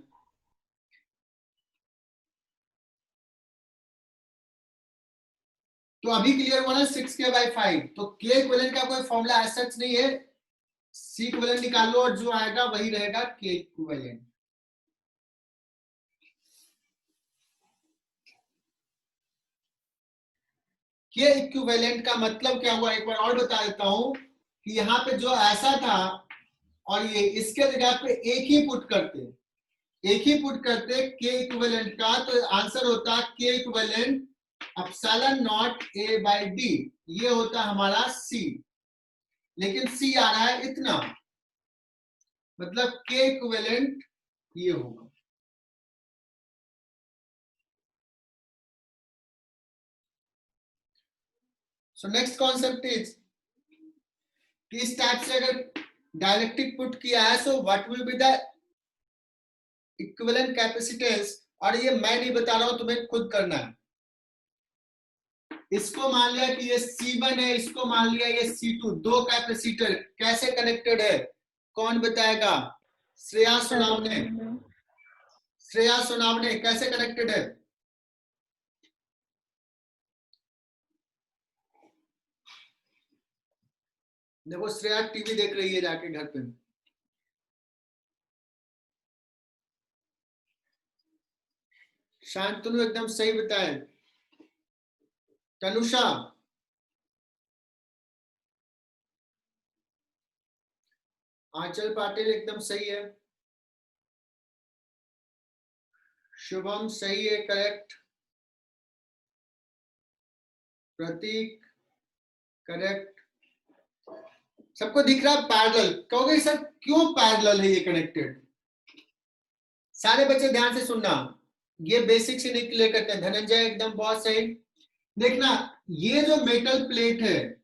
तो अभी क्लियर हुआ ना 6k/5। तो K इक्विवेलेंट का कोई फॉर्मूला एज सच नहीं है, C इक्विवेलेंट निकालो और जो आएगा वही रहेगा K इक्विवेलेंट। के इक्विवेलेंट का मतलब क्या हुआ, एक बार और बता देता हूं कि यहाँ पे जो ऐसा था और ये इसके जगह पे एक ही पुट करते के इक्विवेलेंट का, तो आंसर होता के equivalent epsilon not a by D, ये होता हमारा सी। लेकिन सी आ रहा है इतना, मतलब के इक्विवेलेंट ये होगा। सो नेक्स्ट कॉन्सेप्ट इज कि इस टाइप से अगर डायरेक्टिक पुट किया है, so what will be the equivalent capacitance. और ये मैं नहीं बता रहा हूं, तुम्हें खुद करना है। इसको मान लिया कि ये C1 है, इसको मान लिया ये C2, दो कैपेसिटर कैसे कनेक्टेड है, कौन बताएगा? श्रेया सोनावने कैसे कनेक्टेड है? देखो श्रेया टीवी देख रही है जाके घर पे। शांतनु एकदम सही बताए। तनुषा, आंचल पाटिल एकदम सही है। शुभम सही है, करेक्ट। प्रतीक करेक्ट। सबको दिख रहा पैरेलल? कहोगे सर क्यों पैरेलल है ये कनेक्टेड? सारे बच्चे ध्यान से सुनना, ये बेसिक से निकले करते हैं। धनंजय एकदम बहुत सही। देखना ये जो मेटल प्लेट है,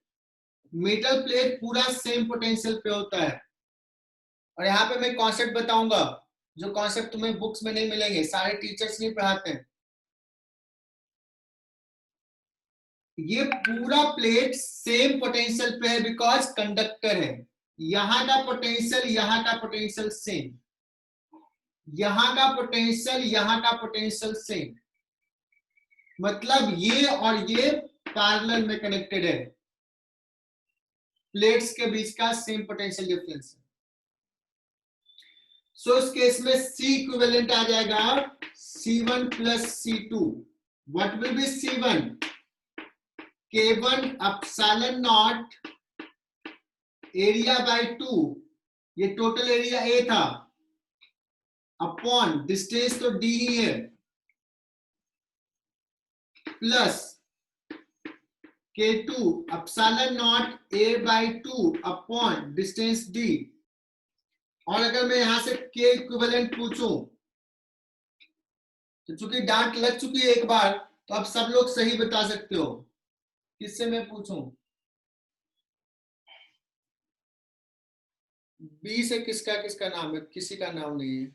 मेटल प्लेट पूरा सेम पोटेंशियल पे होता है। और यहाँ पे मैं कॉन्सेप्ट बताऊंगा जो कॉन्सेप्ट तुम्हें बुक्स में नहीं मिलेंगे, सारे टीचर्स नहीं पढ़ाते हैं। ये पूरा प्लेट सेम पोटेंशियल पे है बिकॉज कंडक्टर है। यहां का पोटेंशियल, यहां का पोटेंशियल सेम, यहां का पोटेंशियल, यहां का पोटेंशियल सेम, मतलब ये और ये पैरेलल में कनेक्टेड है। प्लेट्स के बीच का सेम पोटेंशियल डिफरेंस है। सो इस केस में C इक्विवेलेंट आ जाएगा C1 plus C2। What will be C1? K1 epsilon naught area by 2, ये टोटल एरिया A था, अपॉन डिस्टेंस तो D ही है, plus K2 epsilon naught A by 2 upon distance D। और अगर मैं यहां से K इक्विवेलेंट पूछूं, तो चूंकि डांट लग चुकी है एक बार, तो अब सब लोग सही बता सकते हो। किससे मैं पूछूं? बी से किसका किसका नाम है? किसी का नाम नहीं है।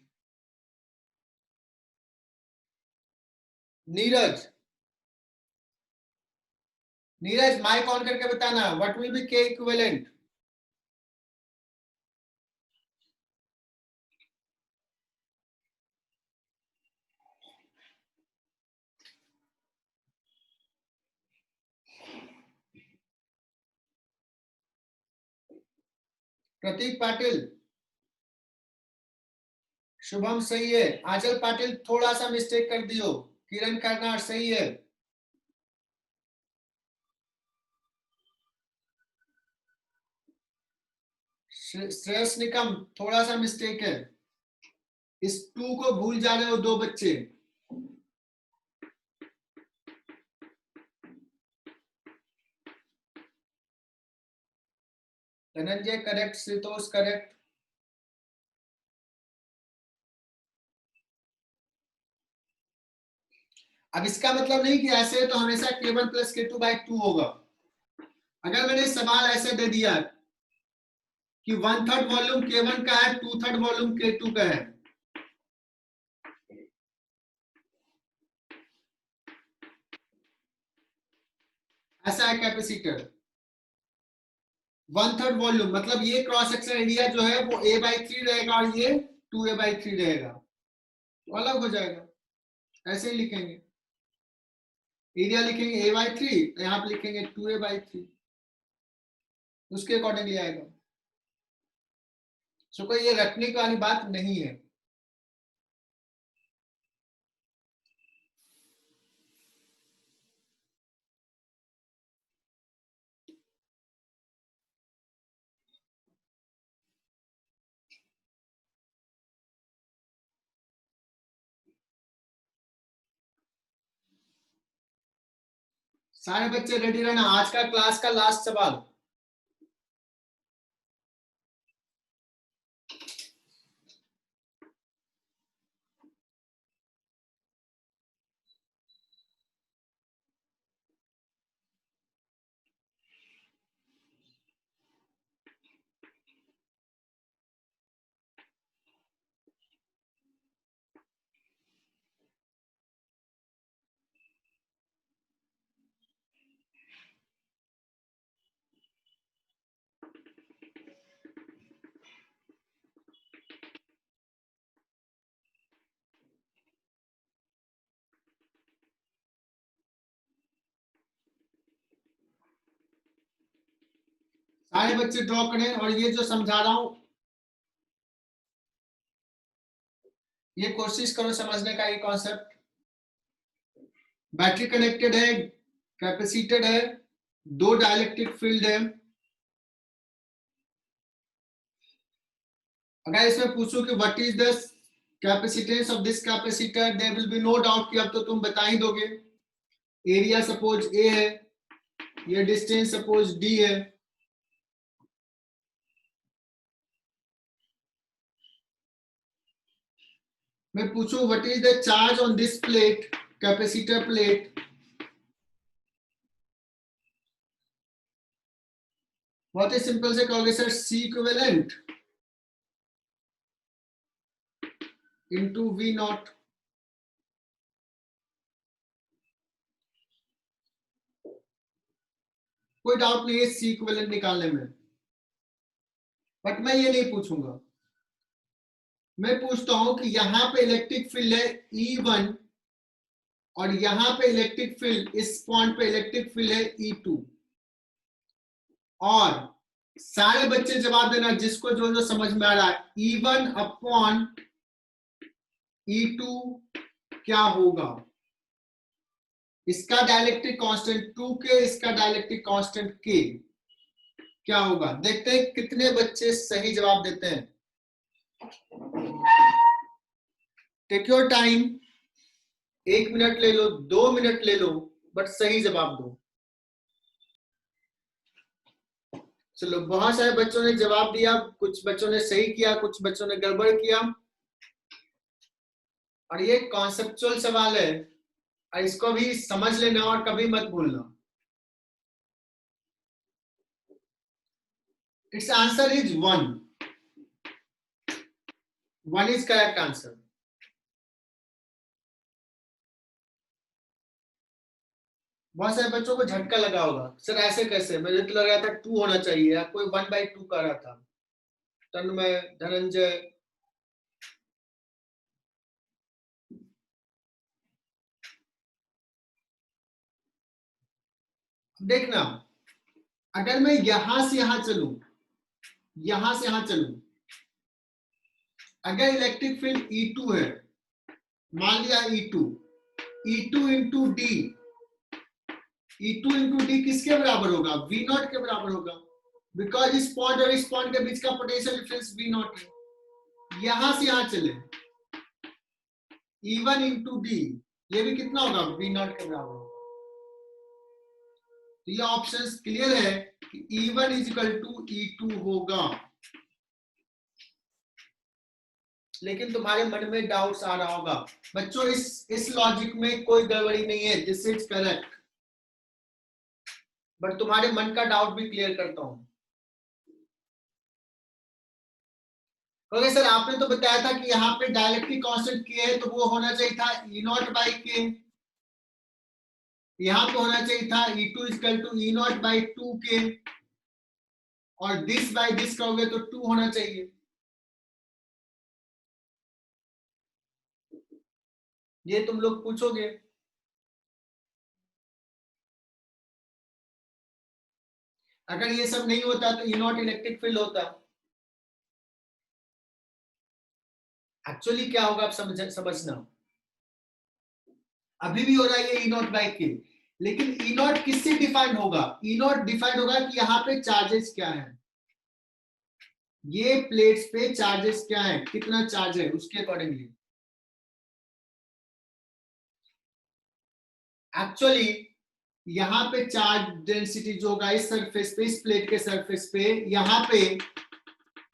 नीरज, नीरज माइक ऑन करके बताना, व्हाट विल बी के इक्विवेलेंट? प्रतीक पाटिल, शुभम सही है, आंचल पाटिल थोड़ा सा मिस्टेक कर दियो, किरण कर्नाड सही है। श्रेयस निकम थोड़ा सा मिस्टेक है, इस 2 को भूल जा रहे हो दो बच्चे। Dhananjay correct, Shritosh correct. अब इसका मतलब नहीं कि ऐसे तो हमेशा K1 प्लस K2 बाई 2 होगा। अगर मैंने सवाल ऐसे दे दिया कि 1/3 वॉल्यूम K1 का है, 2/3 वॉल्यूम K2 का है, ऐसा है कैपेसिटर 1/3 वॉल्यूम, मतलब ये क्रॉस सेक्शन एरिया जो है वो A/3 रहेगा और ये 2A/3 रहेगा, तो अलग हो जाएगा। ऐसे ही लिखेंगे, एरिया लिखेंगे A/3, यहां पे लिखेंगे 2A/3, उसके अकॉर्डिंगली आएगा। सो कोई ये रखने वाली बात नहीं है। सारे बच्चे रेडी रहना, आज का क्लास का लास्ट सवाल। सारे बच्चे ड्रॉ करें, और ये जो समझा रहा हूं ये कोशिश करो समझने का। ये कॉन्सेप्ट बैटरी कनेक्टेड है, कैपेसिटेड है, दो डाइलेक्ट्रिक फील्ड है। अगर इसमें पूछूं कि what is the capacitance of this capacitor, there will be no doubt कि अब तो तुम बता ही दोगे। एरिया सपोज ए है, ये डिस्टेंस सपोज डी है। मैं पूछूं what is the charge on this plate, capacitor plate, बहुत ही सिंपल से कहोगे sir C equivalent into V naught. कोई डाउट नहीं है सी इक्विवेलेंट निकालने में, बट मैं ये नहीं पूछूंगा। मैं पूछता हूं कि यहां पे इलेक्ट्रिक फील्ड है E1 और यहां पे इलेक्ट्रिक फील्ड, इस पॉइंट पे इलेक्ट्रिक फील्ड है E2। और सारे बच्चे जवाब देना जिसको जो जो समझ में आ रहा है। E1 अपॉन E2 क्या होगा? इसका डाइलेक्ट्रिक कांस्टेंट 2K, इसका डाइलेक्ट्रिक कांस्टेंट K क्या होगा? देखते हैं कितने बच्चे सही जवाब देते हैं। टेक योर टाइम, 1 मिनट ले लो, 2 मिनट ले लो, बट सही जवाब दो। चलो, बहुत सारे बच्चों ने जवाब दिया, कुछ बच्चों ने सही किया, कुछ बच्चों ने गड़बड़ किया। और ये कॉन्सेप्चुअल सवाल है, इसको भी समझ लेना और कभी मत भूलना। It's answer is 1। 1 is correct answer. बहुत सारे बच्चों को झटका लगा होगा, सर ऐसे कैसे, मुझे तो लग रहा था 2 होना चाहिए, या कोई 1/2 कर रहा था। तन्मय, धनंजय, देखना, अगर मैं यहां से यहां चलूं, यहां से यहां चलूं, अगर इलेक्ट्रिक फील्ड E2 है, मान लिया E2 into D, E2 into D किसके बराबर होगा? V0 के बराबर होगा, बिकॉज इस पॉइंट और इस पॉइंट के बीच का पोटेंशियल डिफरेंस V0 है। यहां से यहां चले, E1 इंटू डी, ये भी कितना होगा? V0 के बराबर होगा। तो ये ऑप्शन क्लियर है कि E1 is equal to E2 होगा। लेकिन तुम्हारे मन में डाउट्स आ रहा होगा, बच्चों इस लॉजिक में कोई गड़बड़ी नहीं है, दिस इज करेक्ट, बट तुम्हारे मन का डाउट भी क्लियर करता हूं। ओके सर, आपने तो बताया था कि यहाँ पे डाइलेक्ट्रिक कांस्टेंट K है, तो वो होना चाहिए था E0 बाई K। यहाँ पे होना चाहिए था E2 equal to E0 by 2K, और दिस बाई दिस करोगे तो 2 होना चाहिए। ये तुम लोग पूछोगे। अगर ये सब नहीं होता तो E0 इलेक्ट्रिक फील्ड होता। एक्चुअली क्या होगा आप समझना, अभी भी हो रहा है ये E0 बाई K, लेकिन E0 किससे डिफाइंड होगा? E0 डिफाइंड होगा कि यहाँ पे चार्जेस क्या है, ये प्लेट्स पे चार्जेस क्या है, कितना चार्ज है, उसके अकॉर्डिंगली। एक्चुअली यहाँ पे चार्ज डेंसिटी जो होगा इस सरफेस पे, इस प्लेट के सरफेस पे, यहाँ पे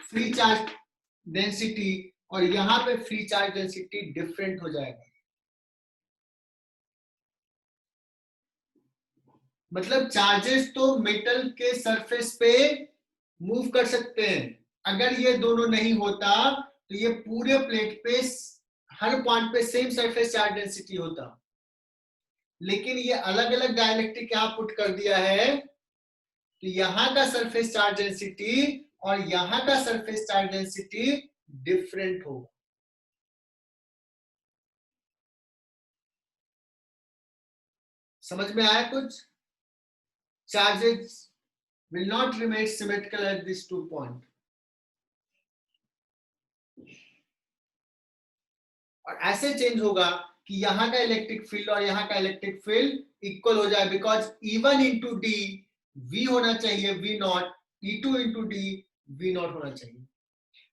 फ्री चार्ज डेंसिटी और यहाँ पे फ्री चार्ज डेंसिटी डिफरेंट हो जाएगा। मतलब चार्जेस तो मेटल के सरफेस पे मूव कर सकते हैं। अगर ये दोनों नहीं होता तो ये पूरे प्लेट पे हर पॉइंट पे सेम सरफेस चार्ज डेंसिटी होता, लेकिन ये अलग अलग डायइलेक्ट्रिक यहां पुट कर दिया है तो यहां का सरफेस चार्ज डेंसिटी और यहां का सरफेस चार्ज डेंसिटी डिफरेंट होगा। समझ में आया कुछ? Charges will not remain symmetrical at these 2 points. और ऐसे चेंज होगा कि यहाँ का इलेक्ट्रिक फील्ड और यहाँ का इलेक्ट्रिक फील्ड इक्वल हो जाए, because E1 into D V होना चाहिए V not, E2 into D V not होना चाहिए।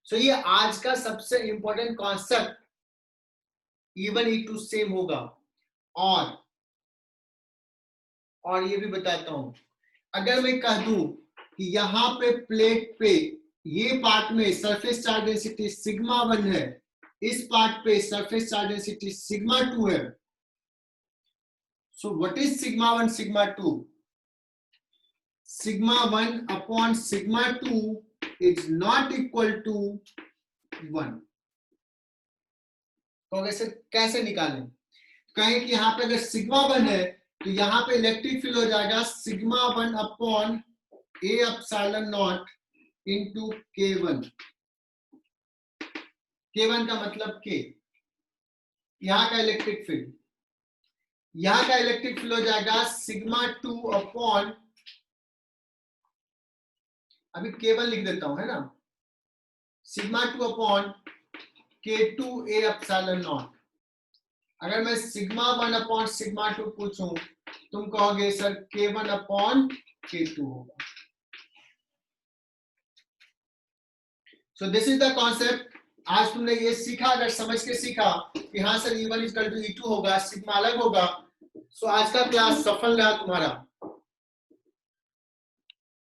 सो ये आज का सबसे important concept, E1 E2 same होगा। और ये भी बताता हूं, अगर मैं कह दूं कि यहाँ पे प्लेट पे ये पार्ट में सरफेस चार्ज डेंसिटी सिग्मा 1 है, इस पार्ट पे सरफेस चार्ज डेंसिटी सिग्मा 2 है, so what is sigma 1 sigma 2? Sigma 1 upon sigma 2 is not equal to 1। तो कैसे निकालें? कहें कि यहाँ पे अगर सिग्मा 1 है तो यहाँ पे इलेक्ट्रिक फील्ड हो जाएगा sigma 1 upon A epsilon naught into K1। K1 का मतलब K, यहाँ का इलेक्ट्रिक फील्ड, यहाँ का इलेक्ट्रिक फील्ड हो जाएगा सिग्मा 2 अपॉन, अभी K1 लिख देता हूं, है ना, sigma 2 upon K2 A epsilon not. अगर मैं सिग्मा 1 अपॉन सिग्मा 2 पूछूं, तुम कहोगे सर K1 अपॉन K2 होगा। So this is the concept. आज तुमने ये सीखा, अगर समझ के सीखा कि हाँ sir E1 equal to E2 होगा, सिग्मा अलग होगा, सो आज का क्लास सफल रहा तुम्हारा।